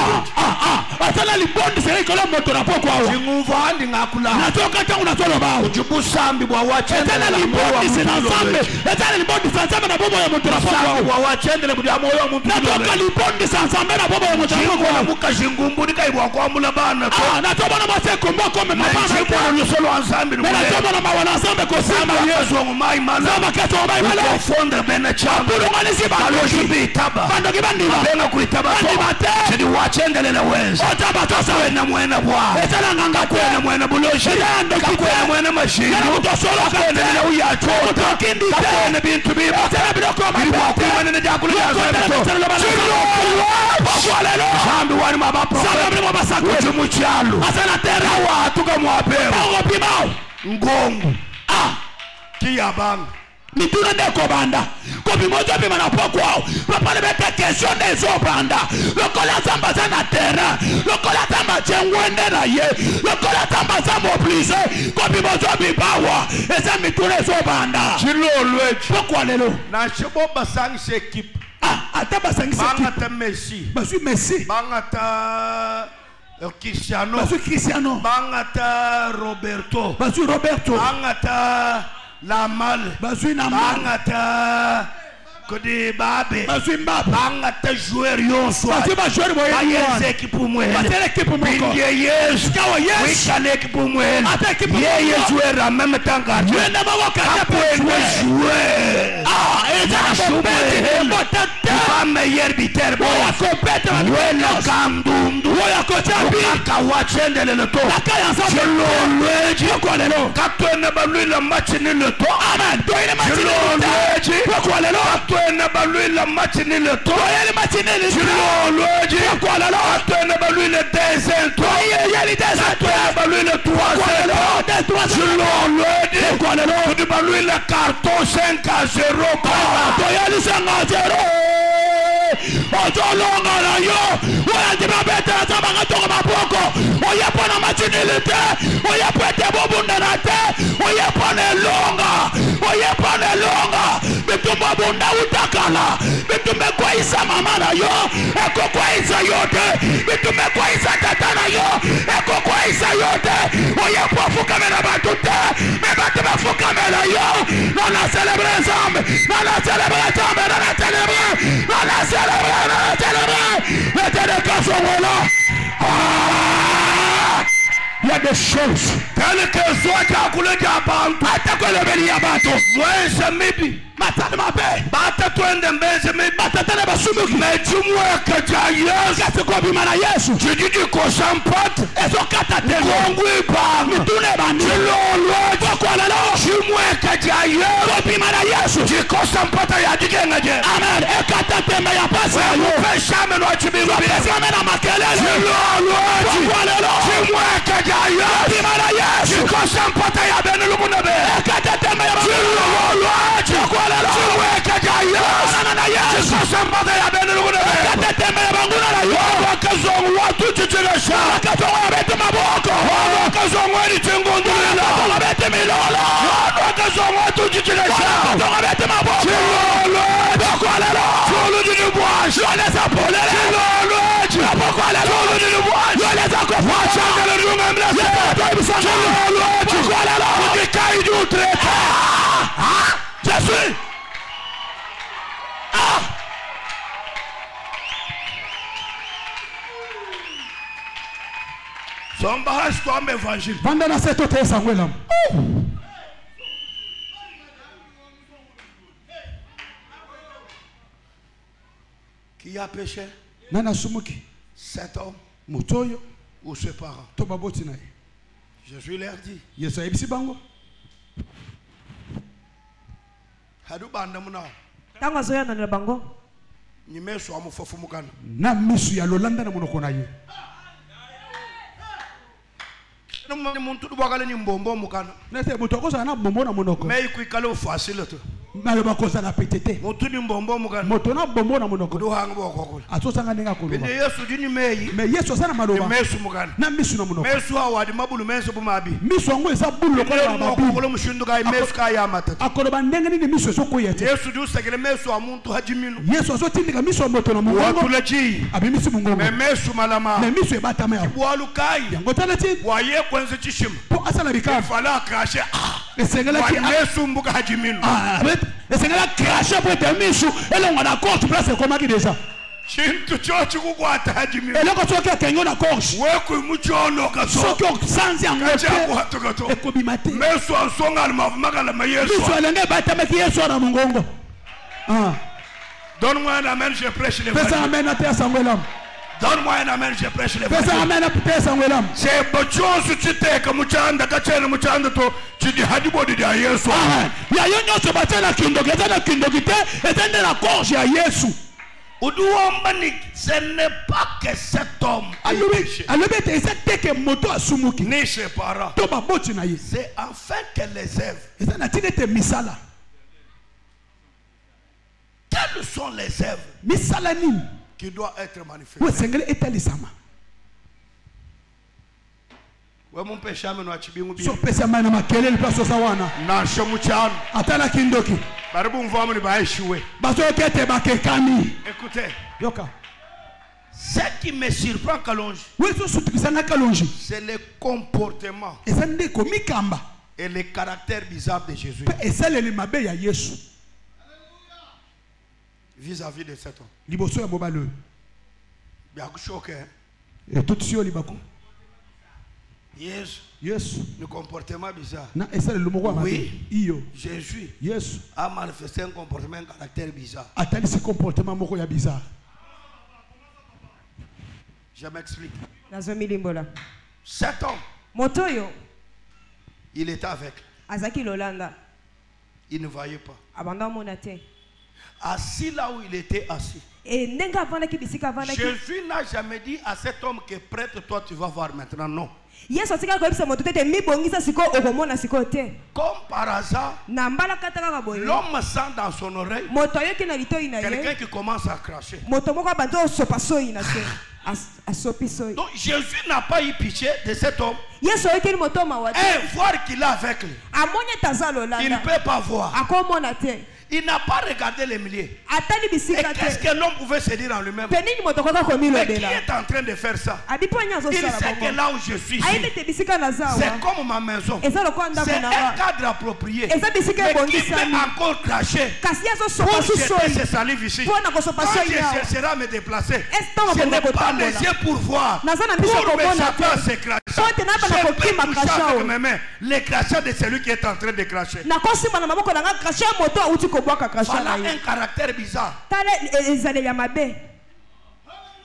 D: Asala libondi sere kola moto na poko awo.
A: Nje ngumvo andi ngakula.
D: Nazoka tangu nazolo bawo.
A: Busambi bwa wachendele
D: la libondi sina nzambe. Asala libondi nzambe na bobo ya moto na poko awo.
A: Bwa wachendele bwa moyo wa muntu.
D: Nazoka libondi nzambe na bobo ya moto na poko awo.
A: Mukashi ngumbu nikaibwa kwa mulabana.
D: Natobona maseko mboko me mabana.
A: Nje lusolo nzambi.
D: Natobona mawana nzambe ko samba.
A: Yesu wa mai mana.
D: Zama kato mai mana.
A: Fondre bena chamba.
D: Bulu malisi ba.
A: Aloshi bitaba.
D: Bando kibandima.
A: Benga kuitaba. Chidi wachendele na wenza.
D: Otaba tosa.
A: Kwena mwena bwa.
D: Etala nganga
A: kwena mwena buloshi. Kwena mwena mashini.
D: Utosolo
A: kwena uyacho.
D: Utokindi.
A: Kwena bintu biba.
D: Etala biloko maboko.
A: Kwena na jakulu ya Zambi wani mabapo.
D: Zambi wani mabapo.
A: Uchimuchalu.
D: Asana tera.
A: Watuka mwapewa.
D: Tango pimao.
A: Ngongu. Kiyabanga.
D: Mituna ndeko banda. Kopi mojo pima na poko wao. Papa lebete kesho nezo banda. Lokola zamba zana tera. Lokola zamba chengwende na ye. Lokola zamba za moblize. Kopi mojo bibawa. Eza mituna nezo banda.
A: Chilo lwechi.
D: Poko lelo.
A: Na shibo basangi shekip.
D: Ata basangi shekip.
A: Bangata Messi.
D: Basu Messi.
A: Bangata Cristiano.
D: Basu Cristiano.
A: Bangata Roberto.
D: Basu Roberto.
A: Bangata Lamal.
D: Basu Namal.
A: Bangata Kodi Babe.
D: Basu Mbabe.
A: Bangata joueur yonso.
D: Basu ba joueur moyen.
A: Bayese equipe mwele.
D: Batele equipe mweko.
A: Bindye Yesu.
D: Kawa Yesu.
A: Wikale equipe mwele.
D: Ata equipe mweko.
A: Yeye joueur en même temps gardien.
D: Wenda mawoka.
A: Apwene joueur.
D: Eza
A: Mbotate. Pas meilleur biteur.
D: Oya compete.
A: Wena kandundu.
D: Oya kochabi.
A: Akawachendele le to.
D: Lakaya nzambe.
A: Lweji.
D: Poko lelo.
A: Katwene balui la match ni le to.
D: Amen. Doine match ni le to.
A: Lweji.
D: Poko lelo.
A: Katwene balui la match ni le to.
D: Doine match ni le to.
A: Lweji.
D: Poko lelo.
A: Katwene balui le deuxième to.
D: Yeli deuxième to.
A: Katwene balui le troisième to. Lweji.
D: Poko lelo.
A: Kodi balui le carton 5-0.
D: Doyeli 5-0. Otolonga na yo. Oya ndibabete ataba ngatonga maboko. Oya pona machinilite. Oya pete bobunda na te. Oya pone longa. Oya pone longa. Bitumba bunda utakala. Bitumbe kwa isa mama na yo. Eko kwa isa yote. Bitumbe kwa isa tata na yo. Eko kwa isa yote. Oya pofuka mena batute. Mebate bafuka mena yo. Nona celebre ensemble. Nona celebre ensemble. Nona celebre. Nona celebre. Nona celebre. Mettez des cassons là. Il y a des choses.
A: Telle que soit calculé d'abandon.
D: Attaque le béni à bateau.
A: Moi, je m'ébi.
D: Matane ma paix.
A: Bata twende mbeze m'ébi.
D: Batatane basumuki.
A: Mais tu moi que tu as Yesu.
D: Kati kwa bimana Yesu.
A: Tu dis du kosampate.
D: Ezo kata tendo.
A: Kongwe ba.
D: Mitune bandi.
A: Lolo.
D: Kwa lelo.
A: Tu moi que tu as Yesu.
D: Kwa bimana Yesu.
A: Tu kosampate ya dikenga je.
D: Amen. Ekata tembe ya pasi.
A: Wewe peshame no chibiru.
D: Peshame na makelele.
A: Lolo.
D: Kwa lelo.
A: Tu moi que tu as Yesu.
D: Kwa bimana Yesu.
A: Tu kosampate ya benu lumunebe.
D: Ekata tembe ya pasi.
A: Lolo.
D: Kwa lelo.
A: Tu moi que tu as Yesu.
D: Nana Yesu.
A: Tu kosampate ya benu lumunebe.
D: Ekata tembe ya banguna na yo.
A: Wakazongo watu chichiresha.
D: Wakazongo wabete maboko.
A: Wakazongo eni chingundulila.
D: Wabete milolo.
A: Wakazongo watu chichiresha.
D: Wakazongo wabete maboko.
A: Chilolo.
D: Bokwalelo.
A: Chulu jini bwashi.
D: Yoleza polele.
A: Chilolo.
D: Bokwalelo.
A: Chulu jini bwashi.
D: Yoleza kofa.
A: Wachangele runga mlese. Chilolo.
D: Bokwalelo.
A: Kudikai jutreta.
D: Jésus.
A: Sombaras toi évangile.
D: Vanda na seto te sangwelam.
A: Qui a péché?
D: Nana sumuki.
A: Cet homme
D: Motoyo.
A: ou ses parents.
D: To baboti na.
A: Jésus leur dit.
D: Yesu ayibisi bango.
A: Hadu bandamuna.
B: Tango azoyana na bango.
A: Nimeso amufofu mukana.
D: Na misu ya lolanda na monoko na ye.
A: Numani muntu dubagale ni mbombo mukana.
D: Nete mutoko na bombo na monoko.
A: Mais ikuikale facile to.
D: Maloba koza na petete.
A: Mutu ni mbombo mukana.
D: Moto na bombo na monoko.
A: Kudu hangu boko.
D: Atosanga ninga kuluba.
A: Bende Yesu dini meyi.
D: Mais Yesu sana maloba.
A: Mesu mukana.
D: Na misu na monoko.
A: Mesu awadi mabulu mesu bumabi.
D: Misu ango eza bulu lokola
A: Moko
D: mabi.
A: kolo mushindu kai mesu kai amatatu.
D: Akoloba ndenge nini misu soko yete.
A: Yesu du segele mesu amuntu hajiminu.
D: Yesu azotindika misu moto na monoko.
A: Watulaji.
D: Abi misu mungongo.
A: Mais mesu malama.
D: Mais misu ebata ma.
A: Walu kai.
D: Yango talati.
A: Waye kwenze chishima.
D: Po asala bika.
A: Fala krashe.
D: Esengela ki
A: mesu mbuka hajiminu.
D: Esengela cracher pour être misu. Elle on a compte place comment qui déjà.
A: Chintu chochi kukwata hajiminu.
D: Elle ko soki akengo na gorge.
A: Weku muchono kaso.
D: Soki sanzi yango.
A: Kacha kwata kato.
D: Ekobimate.
A: Mesu ansonga almavumaka la mayesu.
D: Misu alenge bata ki Yesu na mungongo.
A: Donne-moi un amen, je prêche l'évangile.
D: Fais amen à terre sangwelam.
A: Donne-moi un amen, je prêche l'évangile.
D: Fais amen à terre sangwelam.
A: C'est bochosu chiteka muchanda kachene muchanda to chidi hadibodi ya Yesu.
D: Ya yonyo se batela kindoki, ezana kindoki te, ezende la gorge ya Yesu.
A: Uduombani, ce n'est pas que cet homme
D: alobi ete eza te ke moto asumuki
A: ni ses parents.
D: to baboti na ye.
A: C'est enfin que les œuvres.
D: Eza na ntina ete misala.
A: Quelles sont les œuvres
D: Misala nini
A: qui doivent être
D: oyo
A: manifestées?
D: esengeli etalisama.
A: We mumpesha ameno achibingu bi.
D: So pesa mai na makelele place oza wana.
A: Na shomuchano.
D: Ata na kindoki.
A: Baribu mvamu ni baishiwe.
D: Bazoyoki ete bakekani.
A: Écoutez.
D: Yoka.
A: Ce qui me surprend Kalonji,
D: wezosutukisa na kalonji
A: c'est le comportement
D: eza ndeko mikamba
A: et le caractère bizarre de Jésus
D: mpe esaleli mabe ya Yesu
A: vis-à-vis de cet homme.
D: liboso ya mobali oyo
A: Biakushoke.
D: etutusi oyo libako
A: Yesu.
D: Yesu
A: Le comportement bizarre.
D: na esaleli moko ya mabe
A: Oui.
D: iyo
A: Jésus
D: Yesu
A: a manifesté un comportement, un caractère bizarre.
D: atalisi comportement moko ya bizarre.
A: Je m'explique.
B: nazomilimbola
A: Cet homme,
B: moto oyo
A: il était avec.
B: azaki lolanda
A: Il ne voyait pas.
B: abanda omona te
A: Assis là où il était assis.
B: e ndenge avandaki bisika avandaki
A: Jésus n'a jamais dit à cet homme que prête-toi, tu vas voir maintenant. Non.
B: yesu atikaki koyebisa moto te ete mibongisa sikoyo okomona sikoyo te
A: Comme par hasard,
B: na mbalakata kaka boye
A: l'homme sent dans son oreille
B: moto ayoki na litoi na
A: quelqu'un
B: ye
A: qui commence à cracher.
B: moto moko abandi osopa soyi na se asopi soyi
A: Donc Jésus n'a pas eu pitié de cet homme
B: yesu oyokeli moto mawa te
A: et voir qu'il est avec lui.
B: amoni ete aza
A: Il ne
B: lolanda
A: peut pas voir.
B: akomona te
A: Il n'a pas regardé les milliers.
B: atali
A: Et
B: bisika
A: qu'est-ce
B: te
A: que l'homme pouvait se dire en lui-même?
B: mpe nini moto akoka
A: Mais qui
B: komilobela
A: est en train de faire ça?
B: abi mpo ani
A: Il
B: azosala
A: sait que
B: bongo
A: là où je suis,
B: ayebi ete bisika naza
A: c'est
B: awa
A: comme ma maison.
B: eza lokola ndako
A: C'est
B: na
A: un
B: nga
A: cadre approprié.
B: eza bisika
A: Mais qui
B: ebongisami
A: peut encore cracher
B: kasi azosopa
A: pour
B: su
A: jeter
B: soyi
A: ses salives ici?
B: mpo na kosopa
A: Quand
B: soyi
A: je
B: awa
A: chercherai à me déplacer,
B: Est-ce que
A: je
B: vous
A: n'ai
B: pouvez
A: pas les
B: tambola?
A: yeux pour voir,
B: Naza na biso
A: pour
B: komona
A: m'échapper à
B: te.
A: ces crachats.
B: Po ete nabana
A: Je
B: kokima
A: peux toucher
B: crachat
A: avec
B: oyo.
A: mes mains les crachats de celui qui est en train de cracher.
B: nakosimba na maboko na nga krasha moto auti kobwaka krasha
A: Voilà
B: na
A: un
B: ye
A: caractère bizarre.
B: tala ezaleli ya mabe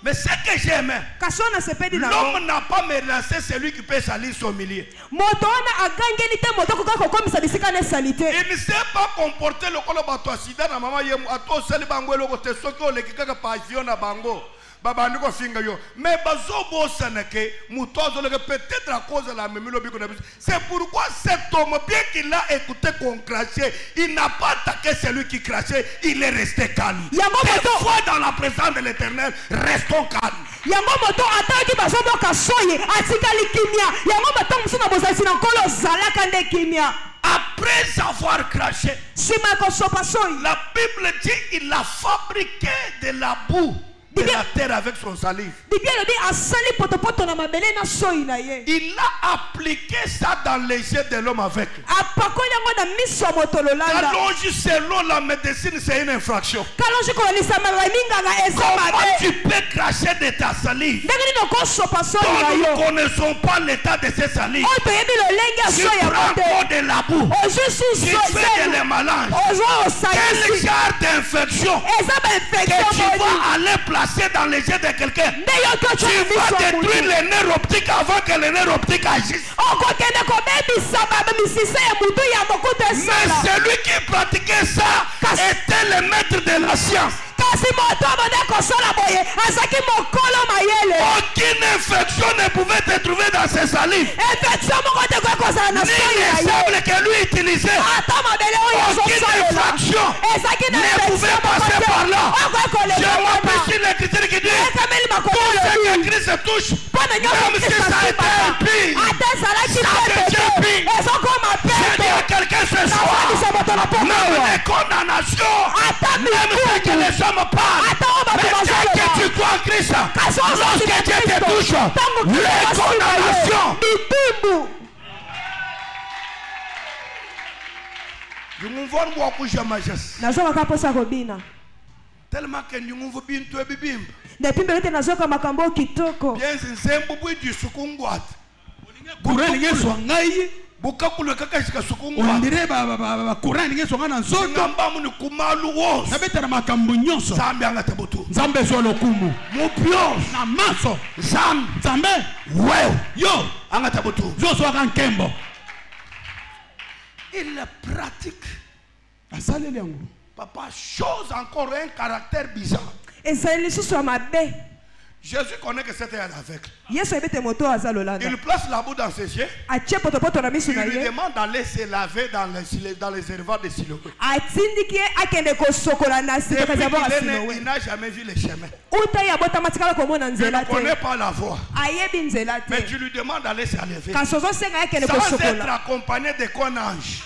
A: Mais ce que j'aime,
B: kasi oyo nasepeli na
A: l'homme n'a pas menacé celui qui peut salir son milieu.
B: moto wana agangeli te moto koka kokomisa bisika na esali te
A: Il ne s'est pas comporté lokola bato asida na mama yemu atoseli bango eloko te soki oleki kaka passion na bango babandi kofinga yo mais bazobosana ke moto azoleka peut-être à cause de la memilo biko na biso. C'est pourquoi cet homme, bien qu'il a écouté qu'on crachait, il n'a pas attaqué celui qui crachait, il est resté calme.
B: Yango
A: Des
B: moto-
A: fois dans la présence de l'Éternel, restons calmes.
B: yango moto ataki bazoboka soyi atikali kimia yango moto mosusu na bozalisi na nkolo ozalaka nde kimia
A: Après avoir craché,
B: nsima ya kosopa soyi
A: la Bible dit il a fabriqué de la boue. la terre avec son salive. Il a appliqué ça dans les yeux de l'homme aveugle. Allons-y selon la médecine, c'est une infraction. Comment tu peux cracher de ta salive? Donc nous ne connaissons pas l'état de ces salives. Tu prends encore de la boue. Tu fais de l'émalange. Quel genre d'infection que tu vas aller placer dans les yeux de quelqu'un? Tu vas détruire le nerf optique avant que le nerf optique agisse. Mais celui qui pratiquait ça était le maître de la science. Aucune infection ne pouvait te trouver dans ses salives. Ni les sables que lui utilisait. Aucune infraction ne pouvait passer par là. Je m'appelle sur l'écriture qui dit tout ce que Christ touche, même si ça a été impie, ça devient pire. Je dis à quelqu'un ce soir, même les condamnations, même ce que les hommes parlent, mais dès que tu crois en Christ, lorsque Dieu te touche, les condamnations. Tellement que nous avons bien tout bibim.
B: Depuis mbele nazoka makambo kitoko.
A: Bien nzembo bwidi sukungwat.
D: Kurani ngeswa ngai.
A: Bukakulu kaka shika sukungwat.
D: Ondire ba kurani ngeswa ngana nzoto.
A: Ngamba mu kumalu wos.
D: Nabeta na makambo nyonso.
A: Zambe angatabutu.
D: Zambe zo lokumu.
A: Mupio
D: Na maso.
A: Zambe. Wewe.
D: Yo
A: Angatabutu.
D: Zo so akankembo.
A: Il pratique.
D: Asale yangu.
A: Papa, chose encore un caractère bizarre. Jésus connaît que c'était un aveugle. Il place la boue dans ses yeux. Il lui demande d'aller se laver dans les réservoirs de Siloé. Il n'a jamais vu les chemins. Il ne connaît pas la voie. Mais tu lui demandes d'aller se laver. Sans être accompagné de qu'un ange.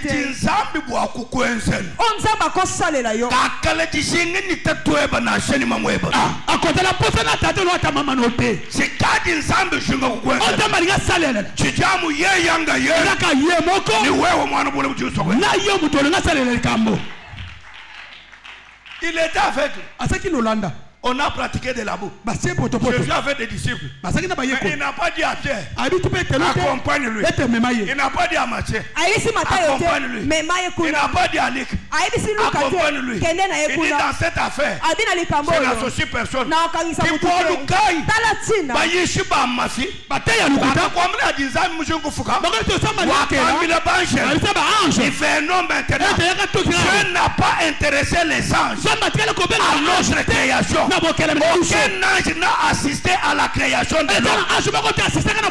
A: C'est une zambi boa kukuenzen.
D: Akote la posa na tate lo ta mama no te.
A: C'est kadi nzambe junga kukuenzen.
D: O ta mali ga salela.
A: Chijamu ye yanga ye.
D: Naka ye moko.
A: Ni wewe mwana bole bujuso.
D: Na ye mutolo na salela kambo.
A: Il était aveugle.
D: Asaki lolanda.
A: On a pratiqué de la boue. Jésus avait des disciples. Mais il n'a pas dit à Pierre, accompagne-lui. Il n'a pas dit à Matthieu, accompagne-lui. Il n'a pas dit à Luc, accompagne-lui. Il dit dans cette affaire, je n'associe personne. Il faut le caille. Bayishi ba mafi. Batakwamla dinzami mujungu fuka. Wakamila banche. Il fait un nom maintenant. Dieu n'a pas intéressé les anges à notre création. Aucun ange n'a assisté à la création de l'homme.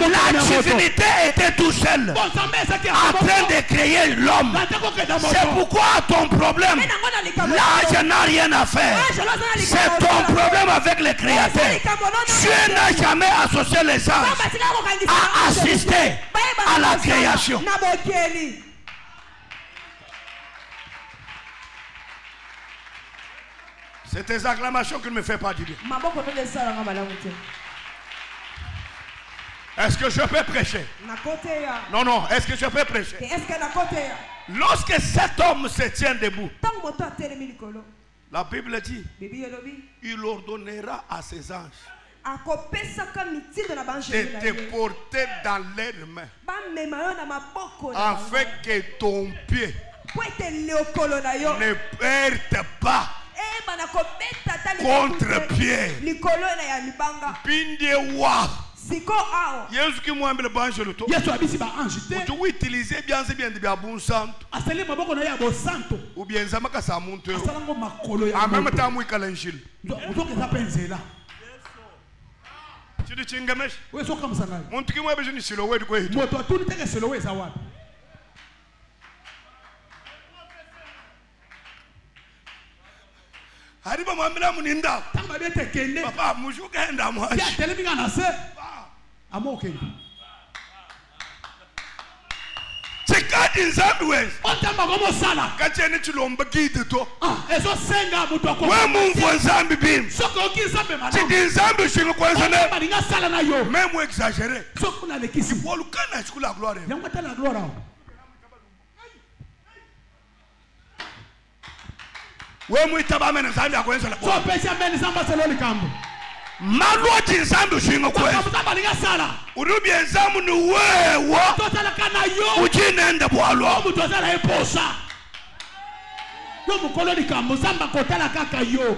A: La divinité était tout seul en train de créer l'homme. C'est pourquoi ton problème, l'ange n'a rien à faire. C'est ton problème avec le Créateur. Dieu n'a jamais associé les anges à assister à la création. C'est tes acclamations qui ne me font pas du bien. Est-ce que je peux prêcher? Non, non. Est-ce que je peux prêcher? Lorsque cet homme se tient debout, la Bible dit, il ordonnera à ses anges de te porter dans leurs mains afin que ton pied ne perde pas contre pied. Pindewa. Yesu ki mwambile banjo luto.
D: Yesu abisi ba ange te.
A: Tu utiliser bien de bien bon santo.
D: Asali maboko na ya bo santo.
A: Ou bien zamaka sa muntu.
D: Asalango makolo ya.
A: En même temps mu ikala injili.
D: Uzoke za penzela.
A: Tu dis chingamesh.
D: Wewe soka msangani.
A: Muntu ki mwabe jini silo wedu kwa hito.
D: Moto atuni teke silo we za wapi?
A: Hariba mwambila muninda.
D: Tamba bete kende.
A: Papa mushuka enda mwashi.
D: Ya telebinga na se. Amoke.
A: kati nzambi wezi
D: otamba komo sala
A: kacheni chilomba gide to
D: ezo senga mutoko
A: we mumvo nzambi bim
D: soko okizambe mana
A: chidi nzambi shingo kwanza ne
D: balinga sala na yo
A: même exagéré
D: soko na lekisi
A: wolukana chikula gloire
D: yango ta la gloire
A: we muitaba mena nzambi akwenza la
D: so pesa mbele samba selo likambo
A: maloti nzambi shingo kwanza
D: balinga sala
A: urubi nzamu ni wewo
D: totala kana yo
A: uchinenda bwalwa
D: omuntu azala eposa yo mukolo likambo samba kotala kaka yo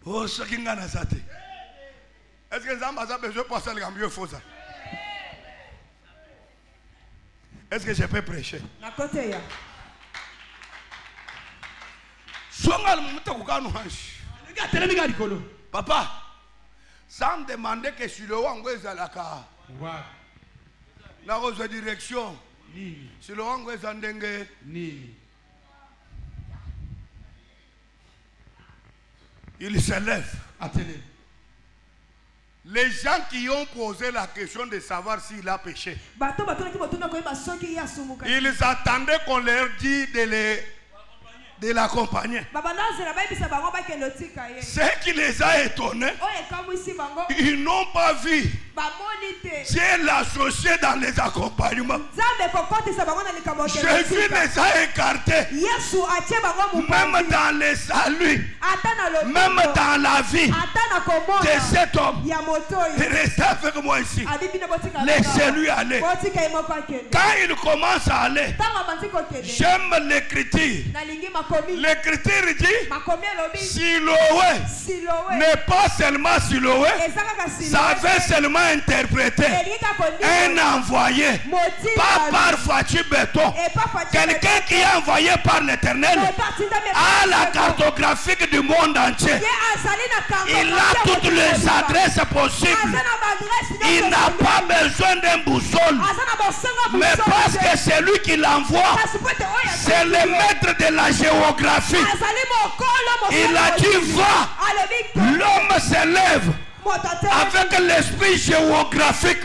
A: osa kingana sate est-ce que nzamba a besoin de passer likambo yo fosa est-ce que je peux prêcher
B: na kote ya
A: songal mutakukanu hanshi
D: ngatelemika likolo
A: papa sans demander que sur le wango ezalaka na kozwa direction
D: nini
A: sur le wango ezandenge
D: nini
A: il se lève
D: atele
A: les gens qui ont posé la question de savoir s'il a péché
B: bato batonaki botonda koyeba soki ye asumuka
A: ils attendaient qu'on leur dise de l'accompagner. Ce qui les a étonnés, ils n'ont pas vu Dieu l'associé dans les accompagnements. Jésus les a écartés, même dans les saluts, même dans la vie de cet homme. Restez avec moi ici. Laissez-lui aller. Quand il commence à aller, j'aime l'écriture. L'écriture dit Siloé n'est pas seulement Siloé, ça veut seulement interpréter un envoyé, pas par voiture béton. Quelqu'un qui est envoyé par l'Éternel à la cartographique du monde entier. Il a toutes les adresses possibles. Il n'a pas besoin d'un boussole, mais parce que c'est lui qui l'envoie, c'est le maître de la géographie. Il a dit va, l'homme se lève avec l'esprit géographique.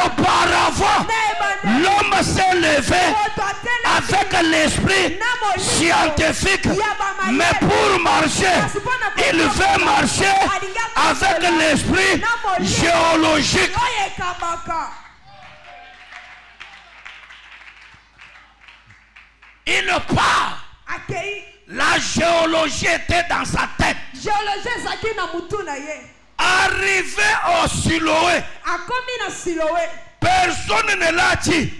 A: Auparavant, l'homme s'est levé avec l'esprit scientifique, mais pour marcher, il veut marcher avec l'esprit géologique. Il part. La géologie était dans sa tête. Arrivé au Siloé, personne ne l'a dit.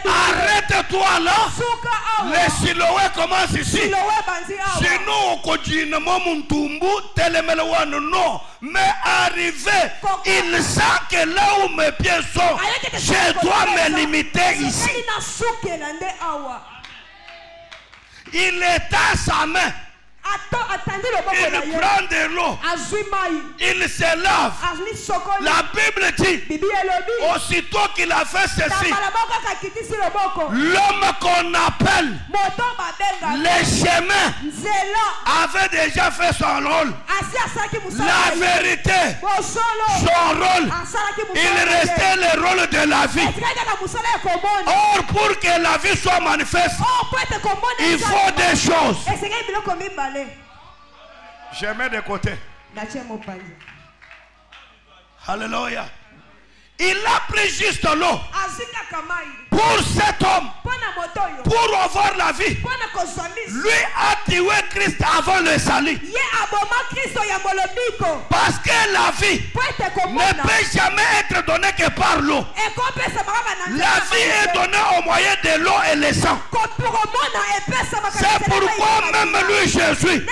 A: Arrête-toi là. Le Siloé commence ici. Sinon, non. Mais arrivé, il sent que là où mes pieds sont, je dois me limiter ici. Il étend sa main. Il prend de l'eau. Il se lave. La Bible dit, aussitôt qu'il a fait ceci, l'homme qu'on appelle le chemin avait déjà fait son rôle. La vérité, son rôle, il restait le rôle de la vie. Or, pour que la vie soit manifeste, il faut des choses. Je mets de côté. Alléluia. Il a pris juste l'eau pour cet homme, pour avoir la vie. Lui a tué Christ avant le salut. Parce que la vie ne peut jamais être donnée que par l'eau. La vie est donnée au moyen de l'eau et le sang. C'est pourquoi même lui, Jésus,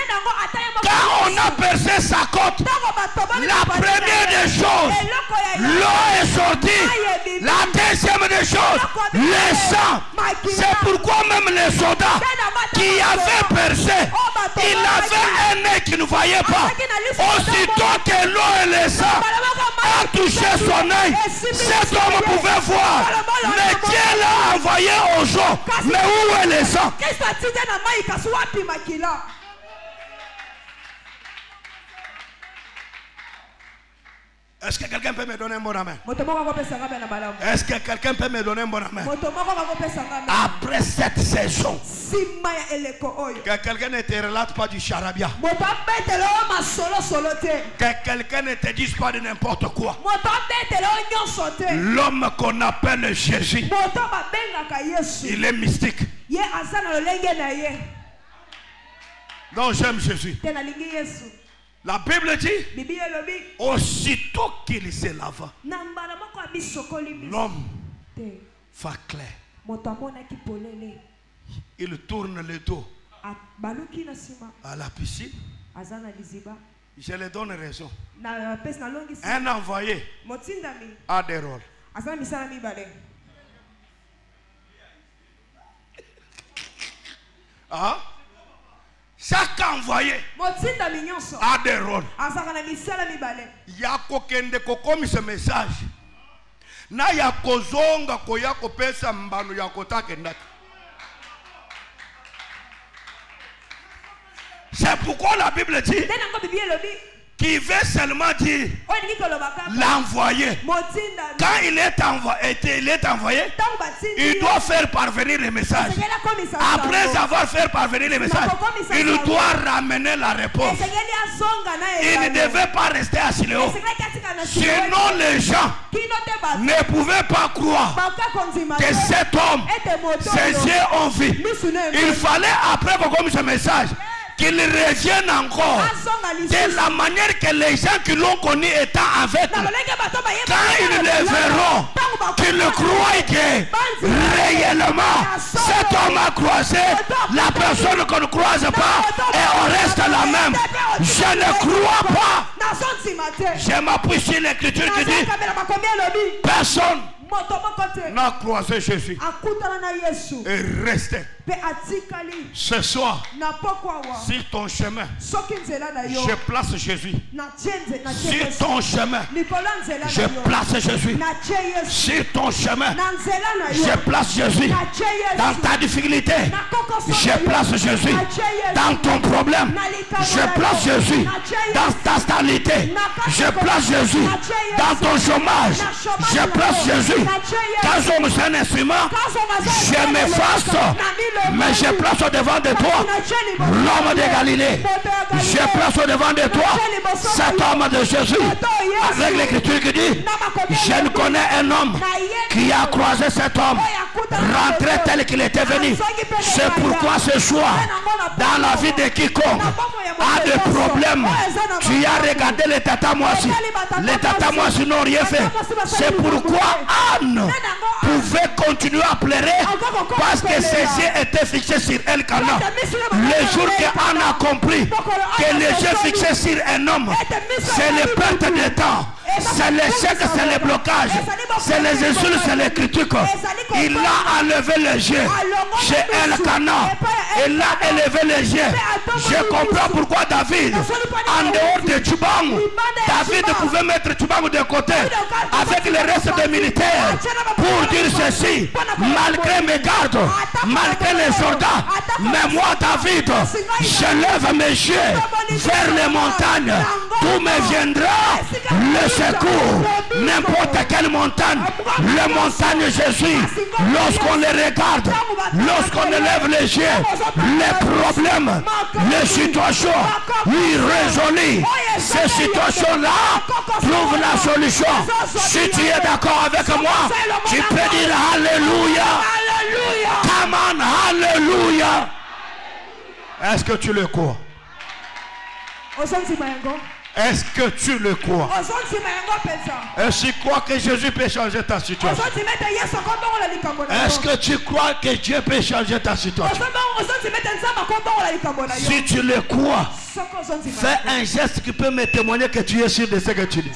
A: quand on a percé sa côte, la première des choses, l'eau est sortie. La deuxième des choses, le sang. C'est pourquoi même les soldats qui avaient percé, il avait un nez qui ne voyait pas. Aussitôt que l'eau et le sang ont touché son œil, cet homme pouvait voir. Mais Dieu l'a envoyé au jour. Mais où est le sang? Est-ce que quelqu'un peut me donner un bon amen?
B: moto moko akopesa nga na malamu.
A: Est-ce que quelqu'un peut me donner un bon amen?
B: Moto moko akopesa nga na.
A: Après cette saison,
B: Sima ya eleko oyo.
A: que quelqu'un ne te relate pas du charabia.
B: Moto abetele o masolo solo te.
A: Que quelqu'un ne te dise pas de n'importe quoi.
B: Moto abetele o nyonso te.
A: L'homme qu'on appelle Jésus,
B: Moto babengaka Yesu.
A: il est mystique.
B: Ye aza na lolenge na ye.
A: Donc j'aime Jésus.
B: Te nalingi Yesu.
A: La Bible dit,
B: Bibi elobi.
A: aussitôt qu'il se lava,
B: Na mbala moko abisokoli miso.
A: l'homme
B: Te.
A: va clair.
B: Moto amonaki polele.
A: Il tourne le dos
B: Baluki na sima.
A: à la piscine.
B: Aza na liziba.
A: Je lui donne raison.
B: Na pesi na longi si.
A: Un envoyé
B: Motindami.
A: a des rôles.
B: Aza na misala mibale.
A: Hein? Chaque envoyé
B: Motindami nyonso.
A: a des rôles.
B: Aza na misala mibale.
A: Ya kokende kokomisa message. Na ya kozonga koya kopesa mbano ya kotakenda. C'est pourquoi la Bible dit
B: Tena ngo Bibi elobi.
A: qu'il veut seulement dire
B: Oyo ndiki kolobaka.
A: l'envoyé.
B: Motindami.
A: Quand il est envoyé,
B: Tango batindi.
A: il doit faire parvenir le message.
B: Esengeli akomisa.
A: Après avoir fait parvenir le message, il doit ramener la réponse.
B: Esengeli azonga na
A: Il ne
B: elalo.
A: devait pas rester à Siléo.
B: Esengeli katika na
A: Sinon les gens
B: Kino te batu.
A: ne pouvaient pas croire
B: Baka konzima.
A: que cet homme,
B: Ete moto.
A: ses yeux ont vu.
B: Misu ne.
A: Il fallait, après qu'on commence ce message, qu'il revienne encore
B: Azonga
A: de
B: lisusu.
A: la manière que les gens qui l'ont connu étant avec
B: Na
A: lui,
B: lolenge bato ba yeba.
A: quand ils le verront, qu'ils le croient que réellement cet homme a croisé la personne qu'on ne croise pas et on reste la même. Je ne crois pas.
B: Nazonzima te.
A: Je m'appuie sur l'écriture qui dit
B: Kamera makomi elobi.
A: personne
B: Moto moko te.
A: n'a croisé Jésus
B: Akutana na Yesu.
A: et resté.
B: Pe atikali.
A: Ce soir,
B: Na pokwa wa.
A: sur ton chemin,
B: Soki nzela na yo.
A: je place Jésus.
B: Na tienze na
A: Sur
B: tienze.
A: ton chemin,
B: Nicolas nzela na
A: je
B: yo.
A: place Jésus.
B: Na tie Yesu.
A: Sur ton chemin,
B: Na nzela na yo.
A: je place Jésus.
B: Na tie Yesu.
A: Dans ta difficulté,
B: Na kokoso
A: je
B: na yo.
A: place Jésus.
B: Na tie Yesu.
A: Dans ton problème,
B: Na likabo
A: je
B: na
A: place
B: yo.
A: Jésus.
B: Na tie Yesu.
A: Dans ta stabilité,
B: Na kati
A: je place
B: kokoso.
A: Jésus.
B: Na tie Yesu.
A: Dans ton chômage,
B: Na chômage
A: je
B: na
A: place
B: yo.
A: Jésus.
B: Na tie Yesu.
A: Quand on me un instrument, je m'efface, mais je place au devant de toi l'homme de Galilée. Je place au devant de toi cet homme de Jésus. Avec l'écriture qui dit, je ne connais un homme qui a croisé cet homme, rentré tel qu'il était venu. C'est pourquoi ce soir, dans la vie de quiconque a des problèmes, tu as regardé les tatamoisis. Les tatamoisis n'ont rien fait. C'est pourquoi Anne pouvait continuer à pleurer parce que ses yeux étaient fixés sur Elkana. Le jour qu'Anne a compris que les yeux fixés sur un homme, c'est le perte de temps, c'est l'échec, c'est le blocage, c'est les insultes, c'est les critiques. Il a enlevé les yeux chez Elkana. Il a élevé les yeux. Je comprends pourquoi David, en dehors de Tubang, David pouvait mettre Tubang de côté avec le reste des militaires pour dire ceci: malgré mes gardes, malgré les soldats, mais moi David, je lève mes yeux vers les montagnes, d'où me viendra le secours. N'importe quelle montagne, les montagnes Jésus, lorsqu'on les regarde, lorsqu'on élève les yeux, les problèmes, les situations, oui, résolues, ces situations-là trouvent la solution. Si tu es d'accord avec moi, tu peux dire Alléluia. Come on, Alléluia. Est-ce que tu le crois? Est-ce que tu le crois? Est-ce que tu crois que Jésus peut changer ta situation? Est-ce que tu crois que Dieu peut changer ta situation? Si tu le crois, fais un geste qui peut me témoigner que tu es sûr de ce que tu dis.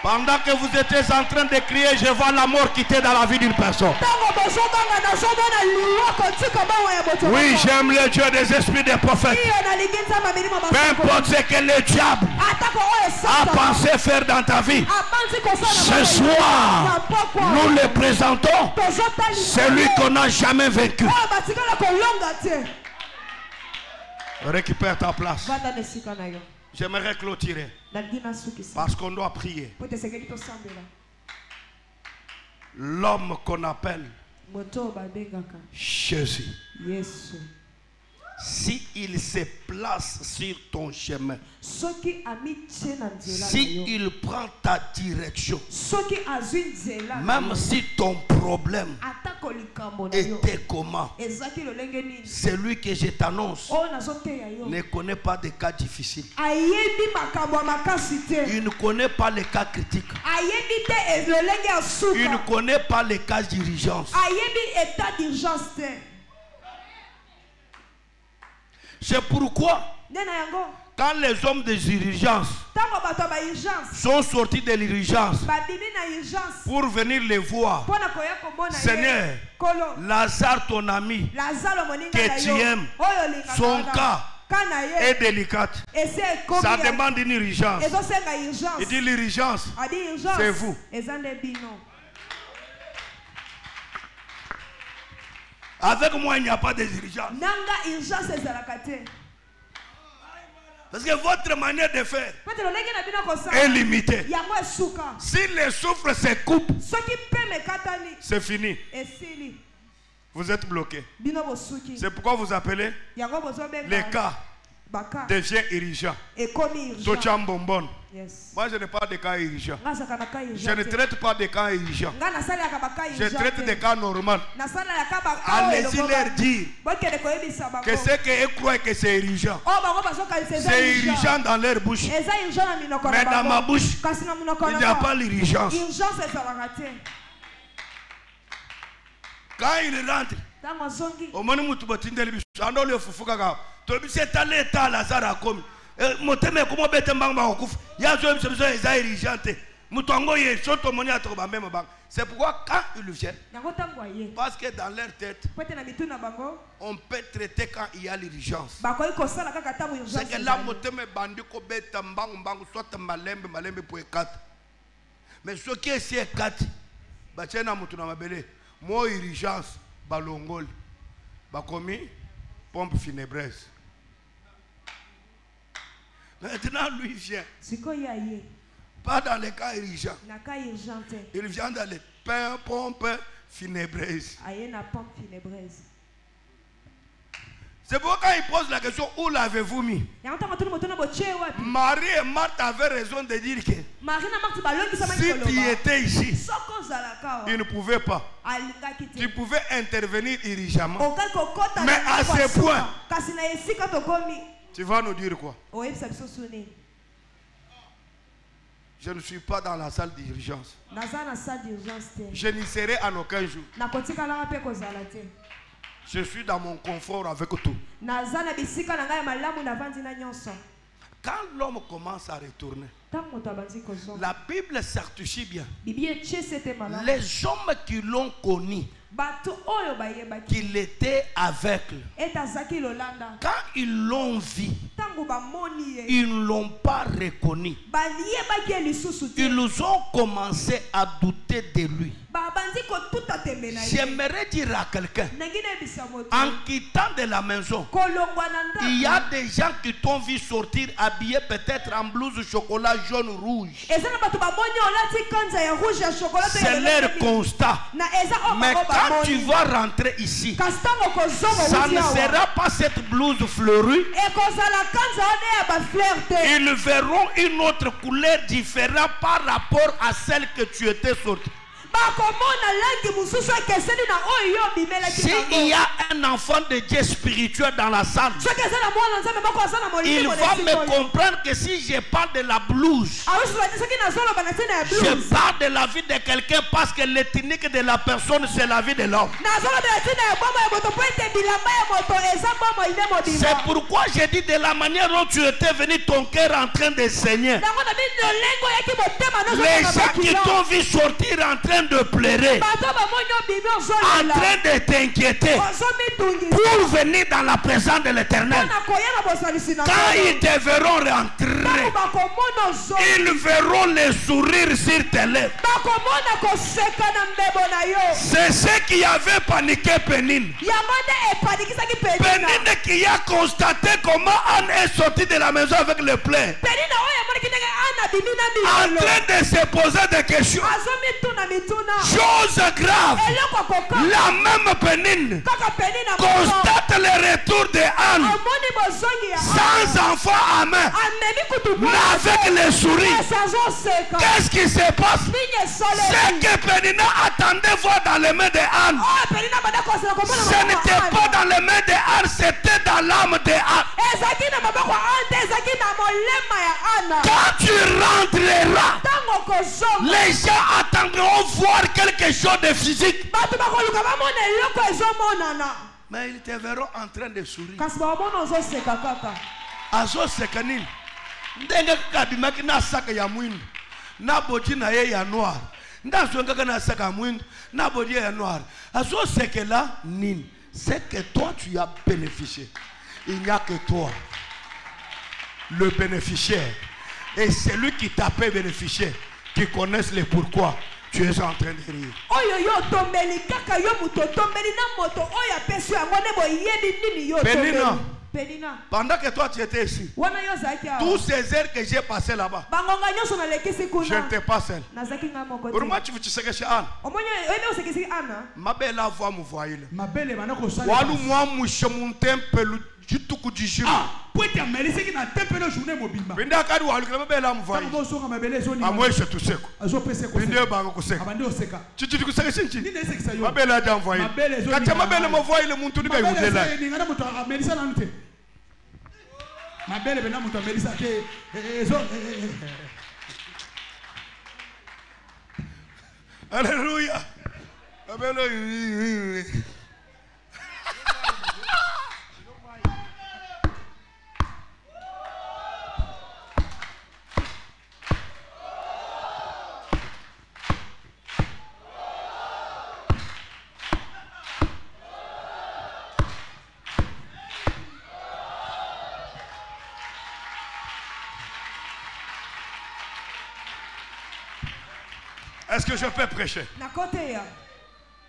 D: Pendant que vous étiez en train de crier, je vois la mort quitter dans la vie d'une personne. Oui, j'aime le Dieu des esprits des prophètes. Peu importe ce que le diable a pensé faire dans ta vie, ce soir, nous le présentons. Celui qu'on n'a jamais vaincu. Récupère ta place. J'aimerais clôturer parce qu'on doit prier. L'homme qu'on appelle Jésus, si il se place sur ton chemin, si il prend ta direction, même si ton problème était comment, celui que je t'annonce ne connaît pas de cas difficiles. Il ne connaît pas les cas critiques. Il ne connaît pas les cas d'urgence. C'est pourquoi quand les hommes des urgences sont sortis de l'urgence pour venir les voir, Seigneur, Lazare ton ami que tu aimes, son cas est délicat. Ça demande une urgence. Il dit l'urgence, c'est vous. Avec moi, il n'y a pas d'urgence. Parce que votre manière de faire est limitée. Si les souffles se coupent, c'est fini. Vous êtes bloqué. C'est pourquoi vous appelez les cas devient urgent. Moi je ne parle de cas urgents. Je ne traite pas de cas urgents. Je traite des cas normaux. Allez-y leur dire que ce qu'ils croient que c'est urgent, c'est urgent dans leur bouche. Mais dans ma bouche, il n'y a pas l'urgence. Quand il rentre, au moment où tu vas t'intéresser, c'est pourquoi quand ils viennent, parce que dans leur tête, on peut traiter quand il y a l'urgence. C'est que là, mais ce qui est si 4, moi urgence, balongol, bakomi, pompe funébreuse. Maintenant, lui vient. Pas dans les cas urgents. Il vient dans les pompes funébreises. C'est pourquoi quand il pose la question, où l'avez-vous mis? Marie et Marthe avaient raison de dire que si tu étais ici, il ne pouvait pas. Tu pouvais intervenir urgemment. Mais à ce point, tu vas nous dire quoi? Je ne suis pas dans la salle d'urgence. Je n'y serai en aucun jour. Je suis dans mon confort avec tout. Quand l'homme commence à retourner, la Bible certifie bien. Les hommes qui l'ont connu, qu'il était aveugle, quand ils l'ont vu, ils ne l'ont pas reconnu. Ils ont commencé à douter de lui. J'aimerais dire à quelqu'un, en quittant de la maison, il y a des gens qui t'ont vu sortir habillé peut-être en blouse chocolat jaune rouge. C'est leur constat. Mais quand tu vas rentrer ici, ça ne sera pas cette blouse fleurie. Ils verront une autre couleur différente par rapport à celle que tu étais sorti. S'il y a un enfant de Dieu spirituel dans la salle, il va me comprendre que si je parle de la blouse, je parle de la vie de quelqu'un parce que l'ethnique de la personne, c'est la vie de l'homme. C'est pourquoi j'ai dit de la manière dont tu étais venu, ton cœur en train de saigner. Les gens qui t'ont vu sortir en train de pleurer, en train de t'inquiéter, pour venir dans la présence de l'Éternel. Quand ils te verront rentrer, ils verront les sourires sur tes lèvres. C'est ce qui avait paniqué Pénine. Pénine qui a constaté comment Anne est sortie de la maison avec le plein, en train de se poser des questions. Chose grave, la même Pénine constate le retour de Anne sans enfant à main, mais avec les souris. Qu'est-ce qui se passe? C'est que Pénina attendait voir dans les mains de Anne. Ce n'était pas dans les mains de Anne, c'était dans l'âme de Anne. Quand tu rentreras, les gens attendront voir quelque chose de physique, mais ils te verront en train de sourire. Azo sekanini ndenge kabimaki na saka ya mwindu na bodi na ye ya noir ndazonga na saka ya mwindu na bodi ya noir. Azo sekela nini? C'est que toi tu as bénéficié. Il n'y a que toi le bénéficiaire, et celui qui t'a fait bénéficier qui connaissent le pourquoi tu es en train de rire. Pénina, pendant que toi tu étais ici, tous ces heures que j'ai passées là-bas, je n'étais pas seul. Pourquoi tu veux que je sois Anne? Ma belle voix me voyait. Walou moi mouche mon temple du tout coup du jour. Pinda kadi walu kama belle me voyait. A moi je tout seko. Pinda bango kuseka. Tu kuseka chinchi. Ma belle a déjà envoyé. Quand ma belle me voyait le muntu nika yudela. Ma belle bena muto Melissa ke Alléluia. Ma belle. Est-ce que je peux prêcher?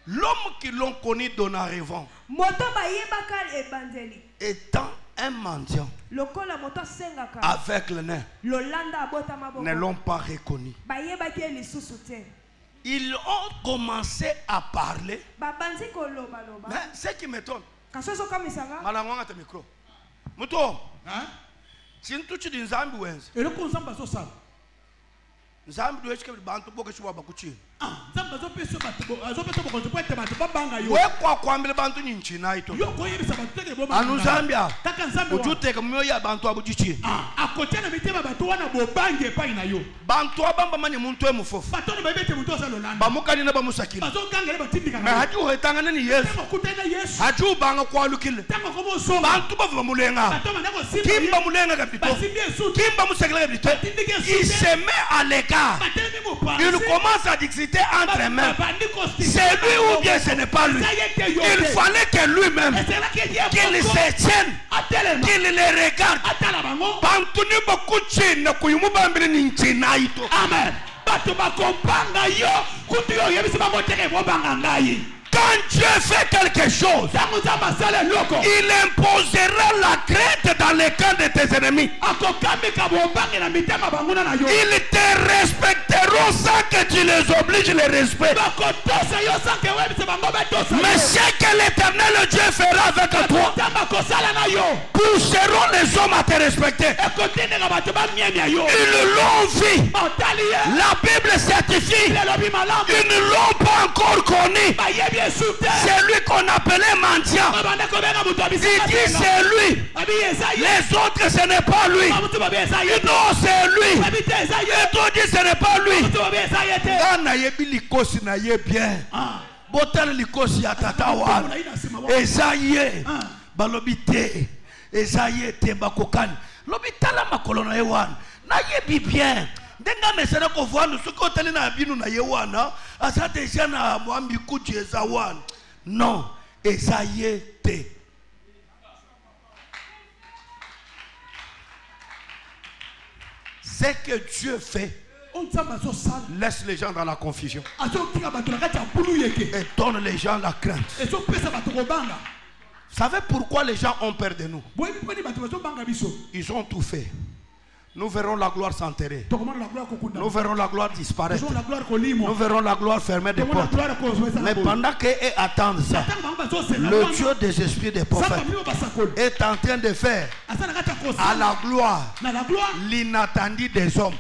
D: L'homme qui l'ont connu dorénavant, étant un mendiant avec le nez, ne l'ont pas reconnu. Ils ont commencé à parler. Mais ce qui m'étonne, micro. Muto, si tu dis Nzambi wenze, Nzambi doit être bantu boke chwa bakuchi. Nzambi zo we kwa kwambile bantu nyinchi na ito. Anu Zambia. Ujute kamo ya bantu abujichi. Akotana mitema bantu wana bobange pa ina yo. Bantu abamba mani muntu emufofu. Batoni babete muntu osalola. Bamukani na bamusakile. Bazokangele batindika. Me haju hetangana ni Yesu. Kutena Yesu. Haju banga kwa lukile. Tango komo so. Bantu bavu mulenga. Batoma nako simbi. Kimba mulenga kapito. Kimba musakile kapito. Il se met à l'écart. Il commence à discuter entre eux-mêmes. C'est lui ou bien ce n'est pas lui. Il fallait que lui-même qu'il se tienne, qu'il les regarde. Amen. Quand Dieu fait quelque chose, il imposera la crainte dans les camps de tes ennemis. Ils te respecteront sans que tu les obliges le respect. Mais ce que l'Éternel Dieu fera avec toi, pour ce seront les hommes à te respecter. Ils l'ont vu. La Bible certifie. Ils ne l'ont pas encore connu. C'est lui qu'on appelait mendiant. Il dit c'est lui. Les autres ce n'est pas lui. Non, c'est lui. Et toi dis ce n'est pas lui. Bien. Botal likosi ya tata wana ezaye balobite ezaye te bakokani lobitala makolo na ye wana na yebi bien ndenga mesana ko vwana suko otali na binu na ye wana asa deja na mwambi kuji eza wana non ezaye te. Ce que Dieu fait, laisse les gens dans la confusion et donne les gens la crainte. Vous savez pourquoi les gens ont peur de nous? Ils ont tout fait. Nous verrons la gloire s'enterrer. Nous verrons la gloire disparaître. Nous verrons la gloire fermer des portes. Mais pendant qu'ils attendent ça, le Dieu des esprits des prophètes est en train de faire à la gloire l'inattendu des hommes.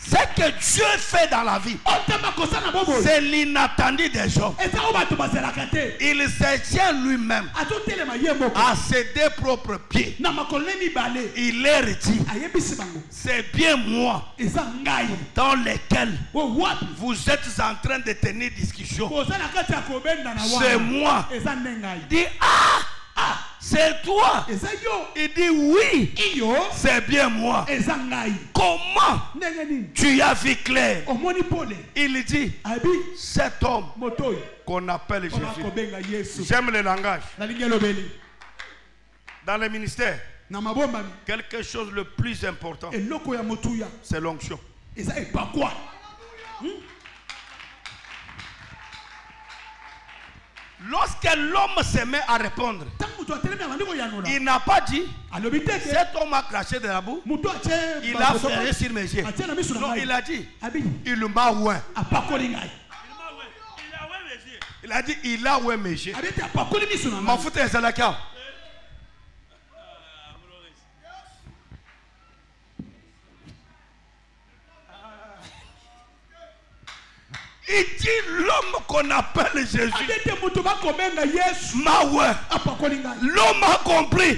D: Ce que Dieu fait dans la vie, c'est l'inattendu des hommes. Il se tient lui-même à ses deux propres pieds. Il leur dit, c'est bien moi dans lesquels vous êtes en train de tenir discussion. C'est moi. Il dit, c'est toi. Il dit oui, c'est bien moi. Comment tu as vu clair? Il dit, cet homme qu'on appelle Jésus. J'aime le langage. Dans le ministère, quelque chose le plus important, c'est l'onction. Lorsque l'homme se met à répondre, il n'a pas dit cet homme a craché de la boue, il a frayé sur mes yeux. Non, il a dit il m'a oué. Il a dit il a oué mes yeux. Ma foute est à la cave. Il dit l'homme qu'on appelle Jésus. Maoué. L'homme a compris.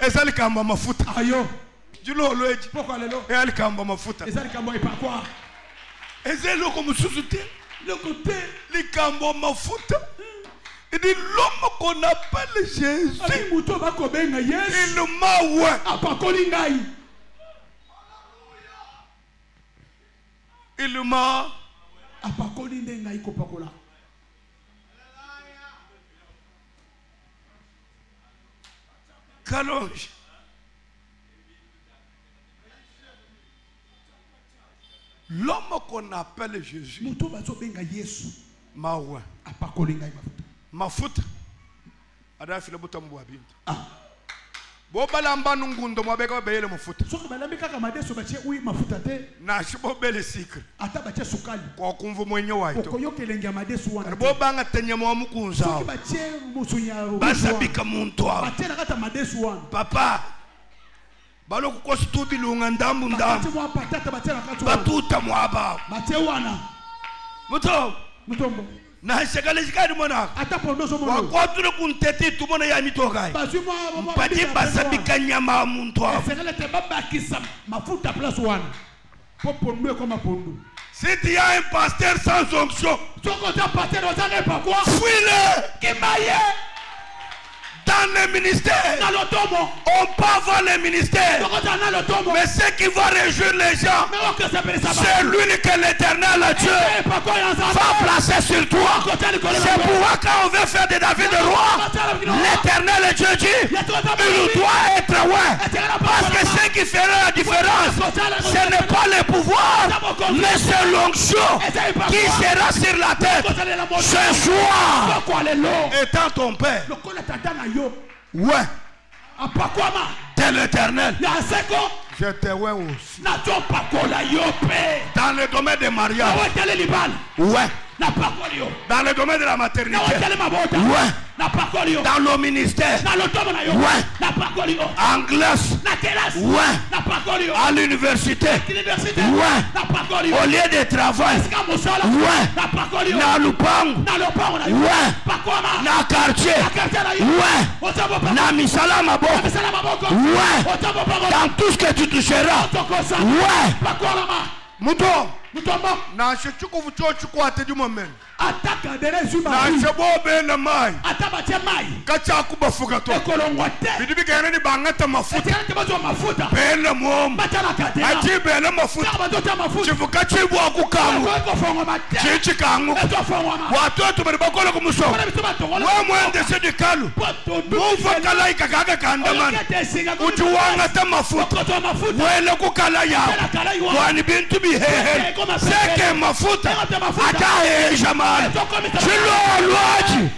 D: Et ça, il a ma fout. Du lot, le et elle a ma fout. Et c'est le comme sous-souté. Le côté, les cambo ma fout. Il dit l'homme qu'on appelle Jésus. Il m'a oué. Il m'a Kalonge. L'homme qu'on appelle Jésus. Maoué. Ma foute. Ada file butambu abintu. Bobalamba nungundo mwabeka beyele mufuta. Na shibobele sikre. Kwa kumvu mwenye waito. Bobanga tenye mwa mukunza. Basabika muntu wa. Papa. Balo kukosi tubi lunga ndambu ndambu. Batuta mwaba. Mutombo. Na shekale shikari mwana wakwatule kunteti tumona ya mitokai mpati basabika nyama muntu wa si tu as un pasteur sans onction, fuis-le. Dans le ministère, on peut avoir le ministère, mais ce qui va réjouir les gens, c'est l'huile que l'Éternel Dieu va placer sur toi. C'est pourquoi quand on veut faire de David le roi, l'Éternel Dieu dit, il doit être loin. Parce que ce qui fera la différence, ce n'est pas le pouvoir, mais c'est l'onction qui sera sur la tête. Ce soir, étant ton père, ouais, t'es l'Éternel. Je te vois aussi. Dans le domaine des mariages. Ouais. Dans le domaine de la maternité. Ouais.
A: dans le ministère, ouais, en classe, ouais, à l'université, ouais, au lieu de travail, ouais, dans le pango, ouais, dans le quartier, ouais, dans misala maboko, ouais, dans tout ce que tu toucheras, ouais,
B: Mutomba.
A: na chichuku vuchochuku atedi moment.
B: Ataka derezu
A: Na chebo be na mai.
B: Atabatia mai.
A: Kacha kubafuka to.
B: Ekolongwate.
A: Bidibi gana ni bangata mafuta.
B: Etikana tebazo mafuta.
A: Be na mom.
B: Matala kadena.
A: Aji be na mafuta.
B: Tabazo mafuta.
A: Chifuka chibu akukamu.
B: Eko fongo mate.
A: Chichi kangu.
B: Eko fongo ma.
A: Watoto bali bakola kumuso. Wa mwende sedi kalu. Mufa kala ikakaga kandamana. Ujuwanga ta mafuta. Wele kukala yao. Wani bintu bihehe. Seke mafuta. Atahe jamani. Chilo alwaji.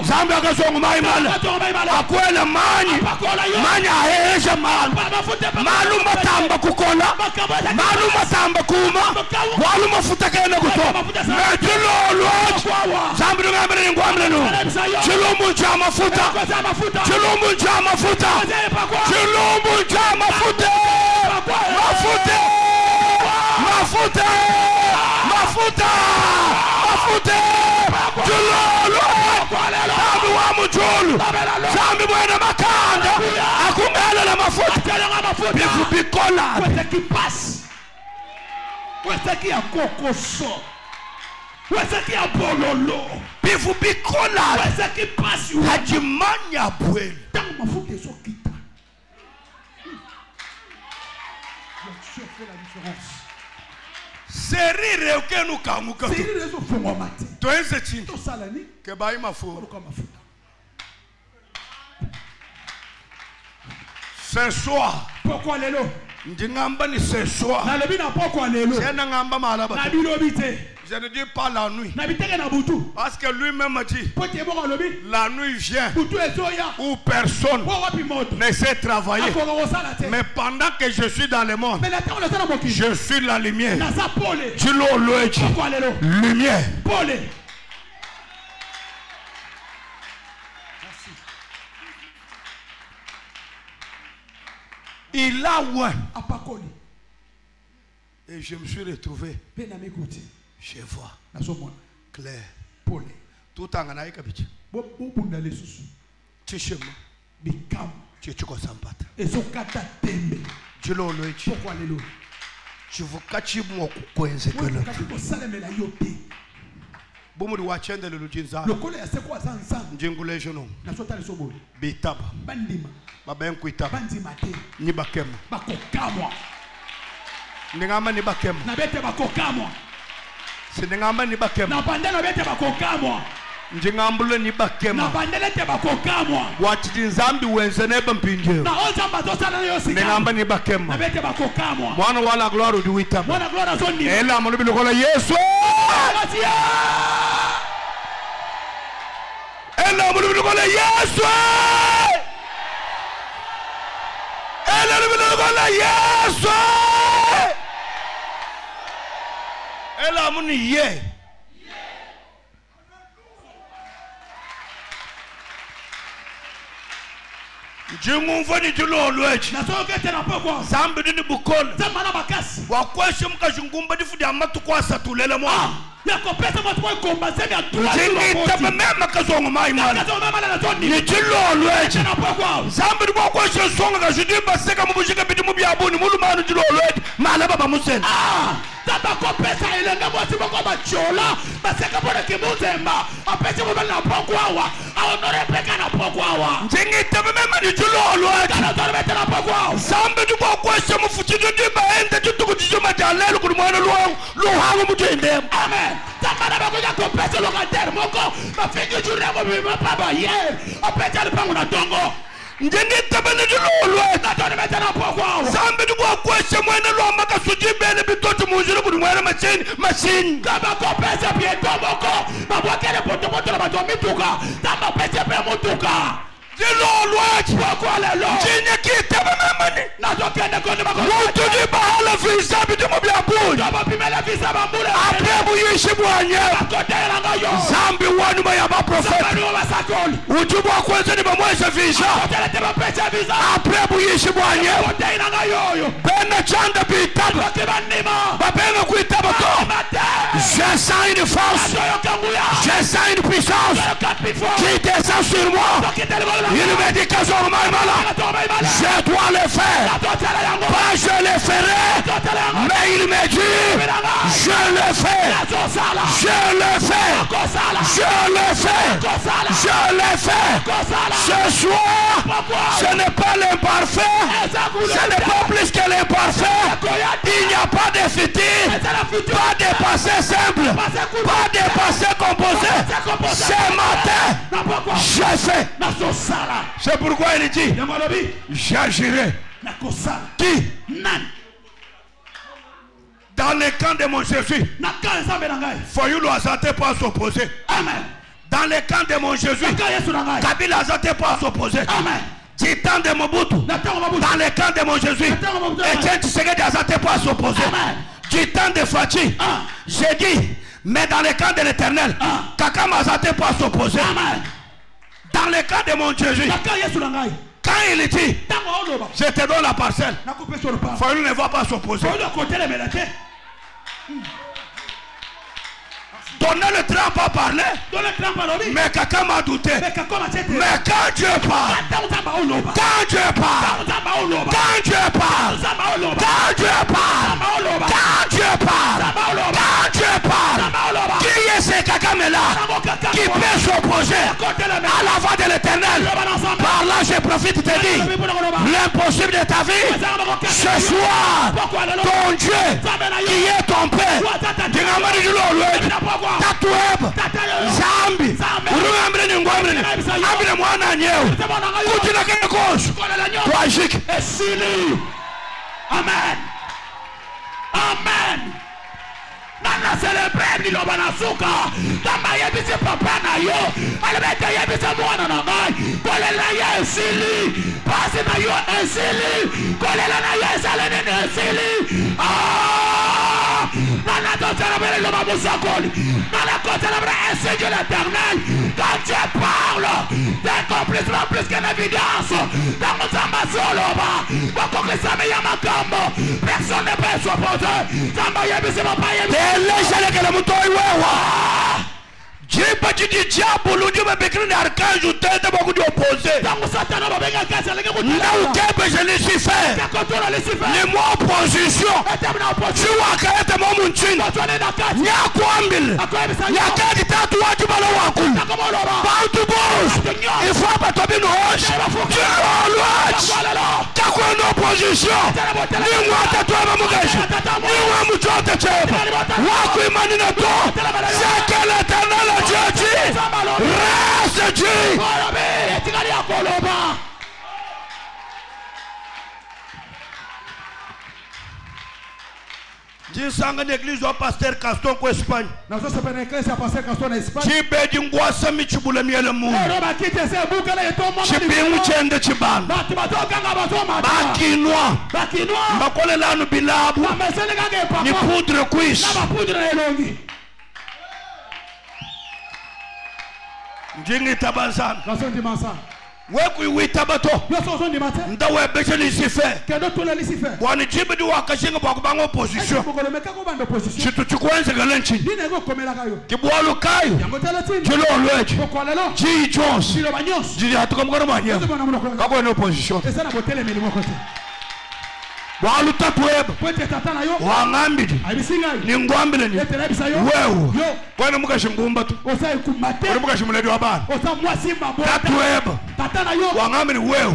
A: Zambi akasonga maimala. Akwela mani. Mani ahe jamani. Malu matamba kukola. Malu matamba kuma. Walu mafuta kena kuto. Chilo alwaji. Zambi ngamere ngwamre no. Chilo munja mafuta. Chilo munja mafuta. Chilo munja mafuta. Mafuta. Mafuta. Mafuta. Mafuta. Julolo. Zambi wa mujulu. Zambi mwena makanda. Akungala na mafuta. Bifu bikola.
B: Wete ki passe. Wete ki akokoso. Wete ki abololo.
A: Bifu bikola.
B: Wete ki passe.
A: Hajimanya bweli.
B: Tango mafuta so kita. Dieu fait la différence.
A: Serire ukenu kamuka.
B: C'est les autres fongo mate.
A: Toense chini.
B: To salani.
A: Kebai mafuta.
B: Kwa mafuta.
A: Ce soir.
B: Pourquoi lelo?
A: Ndingamba ni ce soir.
B: Na lebi na pourquoi lelo?
A: Jena ngamba malaba.
B: Na bilobite.
A: Je ne dis pas la nuit.
B: Na biteke na butu.
A: Parce que lui-même a dit.
B: Pote mo lobi.
A: La nuit vient.
B: Butu ezoya.
A: Où personne ne sait travailler. Mais pendant que je suis dans le monde, je suis la lumière. Lumière. Il a oué. Et je me suis retrouvé. Je vois. Clair. Tout en anaï kabiti. Tichema.
B: Bikam.
A: Tichuko sampata.
B: Ezokata tembe.
A: Jilo loichi.
B: Pourquoi lelo?
A: Chivukachi mo kwenze kelo.
B: Kachiko salemela yote.
A: Bomu di wachende le lujinza.
B: Lokole ya sekwa zanza.
A: Njengule jono.
B: Nasota le soboli.
A: Bitaba.
B: Bandima.
A: Baben kuitaba.
B: Bandima te.
A: Ni bakema.
B: Bakokamwa.
A: Ndingamba ni bakema.
B: Na bete bakokamwa.
A: Ndingamba ni bakema.
B: Na bandela bete bakokamwa.
A: Njingambule ni bakema.
B: Na bandela te bakokamwa.
A: Wachidinzambi wenze neba mpinje.
B: Na oza mbazosa na yosi.
A: Ndingamba ni bakema.
B: Na bete bakokamwa.
A: Mwana wala gloire du witaba.
B: Mwana gloire zoni.
A: Ela mulubi lokola Yesu. Ela mulubi lokola Yesu. Ela mulubi lokola Yesu. Ela muni ye. Jingu ni julo lwechi.
B: Nasoke tena pokwa.
A: Zambi ni bukola.
B: Zamba na bakasi.
A: Wakweshe mkajungumba difudi amatu kwa satulele mwa.
B: Yako pesa matu wa komba zemi atula.
A: Jingi tepe mema kazonga maimana.
B: Kazonga mama na zoni.
A: Ni julo lwechi.
B: Tena pokwa.
A: Zambi ni wakweshe songa kajudimba seka mbujika biti mubi abuni. Mulu manu julo lwechi. Maala baba museni.
B: Zamba kwa pesa ilenga mwasi moko bachola. Baseka pone kimuzemba. Apesi mubali na pokwa wa. Aonore peka na pokwa wa.
A: Jingi tepe mema ni julo lwechi.
B: Kana zoni bete na pokwa wa.
A: Zambi ni wakweshe mfuchidu dimba ende jutuku jijuma jalelu kudumwana luhangu mutendemu.
B: Amen. Tamara bakuja kopesa lokater moko. Mafiki juremo bima papa ye. Apeta lipangu na tongo.
A: Njenge tabane julolwe.
B: Natoni mete na pokwa.
A: Zambi ni wakweshe mwene loma kasujibele bitoti mujuru kudumwana machini.
B: Tamba kopesa pieto moko. Mabwakele poto na matomituka. Tamba pese pe mutuka.
A: Julolwe.
B: Pokwa lelo.
A: Jinye kitaba memani.
B: Nazokende kondi mako.
A: Mutu di bahala visa bitimu biabuni.
B: Tamba pimele visa bambule.
A: Aprebu yishi mwanye.
B: Bakote langayo.
A: Zambi wanuma ya maprofeti.
B: Zambi wa sakoli.
D: utubu wa kwanza ni bamwesha visa après buyishi bwanye bena chanda bitaba babena kuitaba to je sens une force, je sens une puissance qui descend sur moi. Il me dit que je dois le faire, pas je le ferai, mais il me dit je le fais, je le fais, je le fais, je le fais. Ce soir, ce n'est pas l'imparfait, ce n'est pas plus que l'imparfait. Il n'y a pas de futur, pas de passé simple, pas de passé composé. Ce matin, je fais. C'est pourquoi il dit j'agirai. Qui? Dans le camp de mon Jésus, Foyou n'azate pas s'opposer. Dans le camp de mon Jésus, Kabila n'azate pas s'opposer. Du temps de Mobutu, dans le camp de mon Jésus, Etienne Tshisekedi n'azate pas s'opposer. Du temps de Fachi, j'ai dit, mais dans le camp de l'Éternel, Kaka n'azate pas s'opposer. Dans le camp de mon Jésus, quand il dit, je te donne la parcelle, Foyou ne va pas s'opposer. Donner le train pas parler, mais quelqu'un m'a douté. Mais quand Dieu parle, quand Dieu parle, quand Dieu parle, quand Dieu parle, quand Dieu parle, quand Dieu parle, qui est ce quelqu'un là qui peut s'opposer à la voix de l'Éternel? Par là je profite de te dire l'impossible de ta vie. Ce soir, ton Dieu qui est ton Père, Tatueb, Zambi, Urumbre Ningombre, Abile Mwana Nyeo, Kutina Kenekos, Kwajik, Esili. Amen. Amen. Nana celebrate ni loba na suka. Tamba yebise papa na yo. Alebeta yebise mwana na ngai. Kolela ya esili. Pasi na yo esili. Kolela na ya esalene na esili. Ah! Nana to celebrate loba musakoli. Nana to celebrate Seigneur l'Éternel. Quand Dieu parle, d'accomplissement plus qu'une évidence. Dans mon samba soloba. Boko kesame ya makambo. Personne ne peut s'opposer. Tamba yebise papa yebise. Jipa jidi diabo l'ujube bekri ni archange ou tête beaucoup d'opposés. Là où Kebe je l'ai su faire. Les mots opposition. Tu vois qu'il y a des moments où tu n'y a kwambil. Il y a des tatouages du ballon à coup. Pas tout bouge. Il faut pas tomber une roche. Tu l'as t'as quoi une opposition? Ni moi tatoué ma mougache. Ni moi mouchon te tchèp. Wakou imaninato. C'est que l'Éternel Dieu dit, reste Dieu.
A: Dieu sang l'église au pasteur Caston en Espagne. Chibe dingwasa michibule miele mu. Chibe uchende chibana. Bakinwa. Bakole lanu bilabu. Ni poudre cuisse. Njingi tabansan. Weku witabato. Nda webeje lisife. Wani jibe di wakashinga kwa kubango opposition. Chitu chukwenze galenchi. Kibwalu kayo. Jilo olweji. Ji Jones. Jili hatuka mkana manya. Kako ene opposition. Walu tatueba. Wangambidi. Ningwambile ni. Wewe. Kwene mukashingumba tu. Kwene mukashimuledi wabana. Tatueba. Wangambili wewe.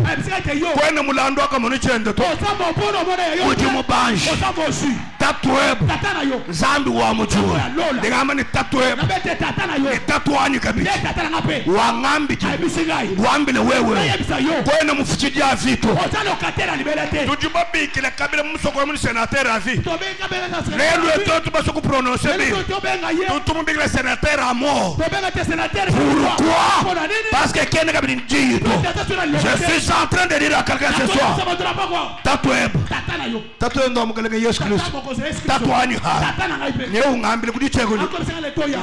A: Kwene mulando waka munichende tu. Ujimu banshi. Tatueba. Zambi wa mujua. Ngamba ni tatueba. Ni tatuani kabisa. Wangambidi. Wambile wewe. Kwene mufuchijia vitu. Tujibabiki le kabila musoko mu sénateur à vie. Le tout ba soko prononcer bien. Tout le sénateur à mort. Pourquoi? Parce que
D: Je suis en train de dire à quelqu'un ce soir. Tatoueb. Tatoueb ndo mkelenge Yesu Kristo. Tatouani ha. Nye ungambile kudicheguli.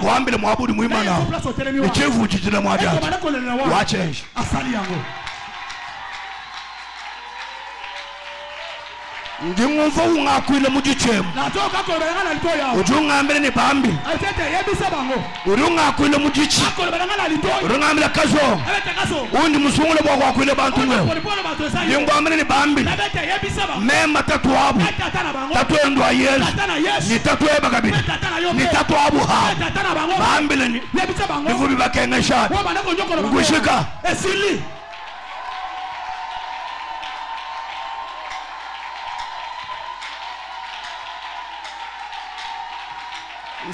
D: Wambile mwabudu muimana. Nichevu jijina mwajaji. Wachenji. Ndingumva ungakwile mudichemu. Ujungambile ni bambi. Urungakwile mudichi. Urungambile kazo. Undi musungule bwakwile bantu ngwe. Ndingambile ni bambi. Mema tatuabu. Tatuendu wa Yesu. Ni tatueba kabili. Ni tatuabu ha. Bambile ni. Nifubi bakenga shadi. Ngushika. Esili.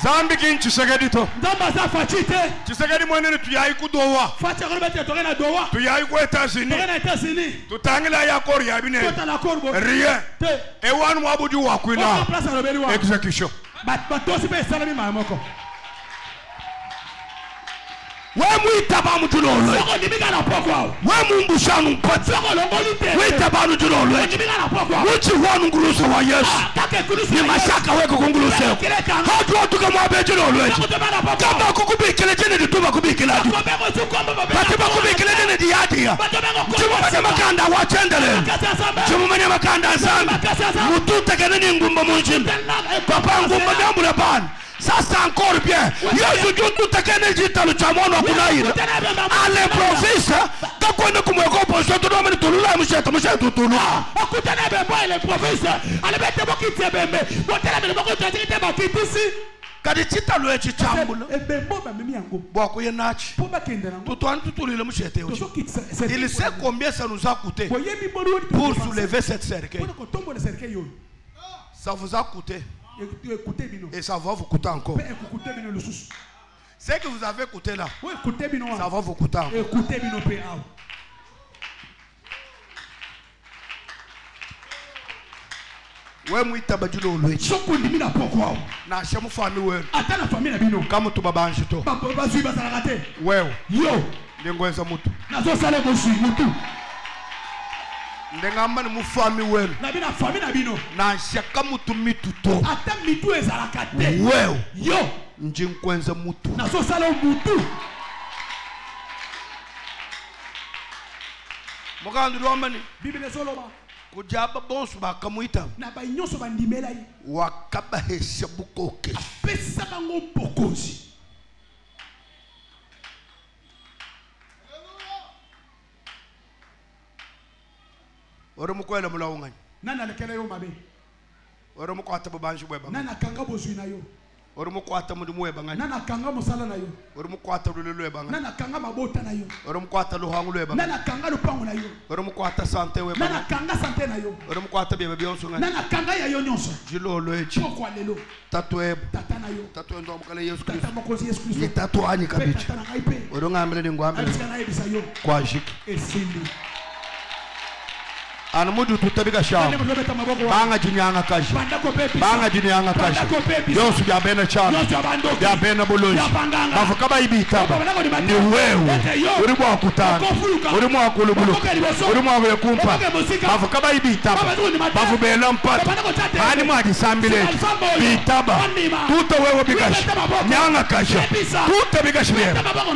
D: Zambi kin Tshisekedi to. Ndamba za fachite. Tshisekedi mwenene tuyayi kudowa. Facha ko bete to gena dowa. Tuyayi ko États-Unis. To gena États-Unis. Tutangila ya kor ya bine. Tota la kor bo. Rien. E wan mo abudi wa kwila. Execution. But to sibe salami mamoko. Wemwitaba mutulolwe wemumbusha numpatsi witaba mutulolwe wuchiwanu nguluso wa Yesu ni mashaka weko kunguluso hatu watuka mwabejulolwe kama kukubikile jene dituba kubikila adu batiba kubikile jene diyadia chumumanya makanda wachendele chumumanya makanda zambi mutute keneni ngumba munjimbe papa ngumba nyambule bani. Ça c'est encore bien. Yesu juntu tekene jitalu chamono akunaira. Ale professeur takwenda kumweko posho tunomeni tulula msheta tulu. Akutana bembo ile professeur. Ale bete bokite bembe. Botela bembo bokite tete bakitisi. Kadi chitalu echi chambulo. Bembo ba mimi yango. Bwako yenachi. Po bakendera. Tutwani tutulile msheta yochi. Il sait combien ça nous a coûté pour soulever cette cercueil. Ça vous a coûté. Et ça va vous coûter encore. Ce que vous avez coûté là, ça va vous coûter encore. We mwita bajulo olwe. Soko ndimina pokwa. Na shemu family we. Atana family bino. Kama tu babanji to. Bazui bazalagate. Wewe. Yo. Ndengwenza mutu. Nazo sale bosi mutu. Ndengamba ni mufami wenu. Na bina fami na bino. Na shaka mutu mitu to. Ata mitu ezalakate. Wewe. Yo. Njinkwenza mutu. Nazo sale mutu. Mugandu romani. Bibele soloba. Kujaba bonsu bakamuita. Na ba nyonso bandimela yi. Wakaba hesha bukoke. Pesa bango bokozi. Oro mukwela mulawunganya. Nana lekela yo mabe. Oro mukwata bubanji bweba. Nana kanga bozwi na yo. Oro mukwata mudimu weba ngani. Nana kanga musala na yo. Oro mukwata lululu weba ngani. Nana kanga mabota na yo. Oro mukwata luhangu weba ngani. Nana kanga lupangu na yo. Oro mukwata sante weba ngani. Nana kanga sante na yo. Oro mukwata bebe byonso ngani. Nana kanga ya yo nyonso. Jilolo echi. Pokwa lelo. Tatuebo. Tata na yo. Tatuebo ndo mukale Yesu Kristo. Tata mokozi Yesu Kristo. Tatu ani kabichi. Tata na ngaipe. Oro ngamele ni ngwamele. Abisika na ebisa yo. Kwa jiki. Esindi. Anamudu tutabiga shawo banga jinyanga kaji banga jinyanga kaji yosu ya bena chana ya bena boloji bafuka bayibita ni wewe uri mwa kutana uri mwa kulubulu uri mwa kumpa bafuka bayibita bafu bela mpata hani mwa disambile bitaba tuta wewe bigashi nyanga kaji tuta bigashi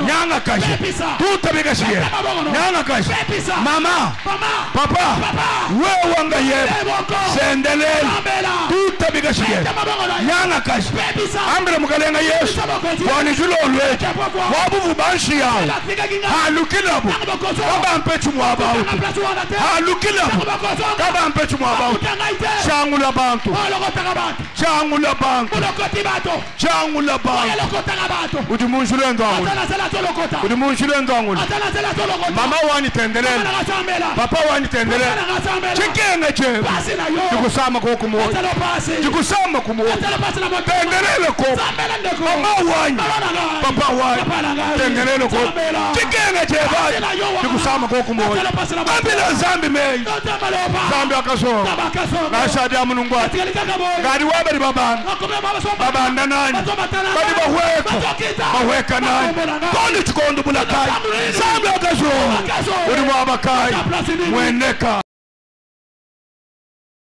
D: nyanga kaji tuta bigashi nyanga kaji mama papa wewe wanga ye sendelele tuta bigashiye nyanga kashi ambre mukalenga Yesu wani julo olwe wabu banshi yao halukilabu baba mpechu mwaba halukilabu baba mpechu mwaba changu la bantu changu la bantu changu la bantu udimunjule ngangu udimunjule ngangu mama wani tendelele papa wani tendelele chikenga che chikusama ko kumo chikusama kumo tengenele ko mama wanyu papa wanyu tengenele ko chikenga che ba chikusama ko kumo ambila zambi me zambi akaso na shadi amunungwa ngadi wabali baba nanani badi bahweka nani kondi chikondo bulakai zambi akaso uri wabakai mweneka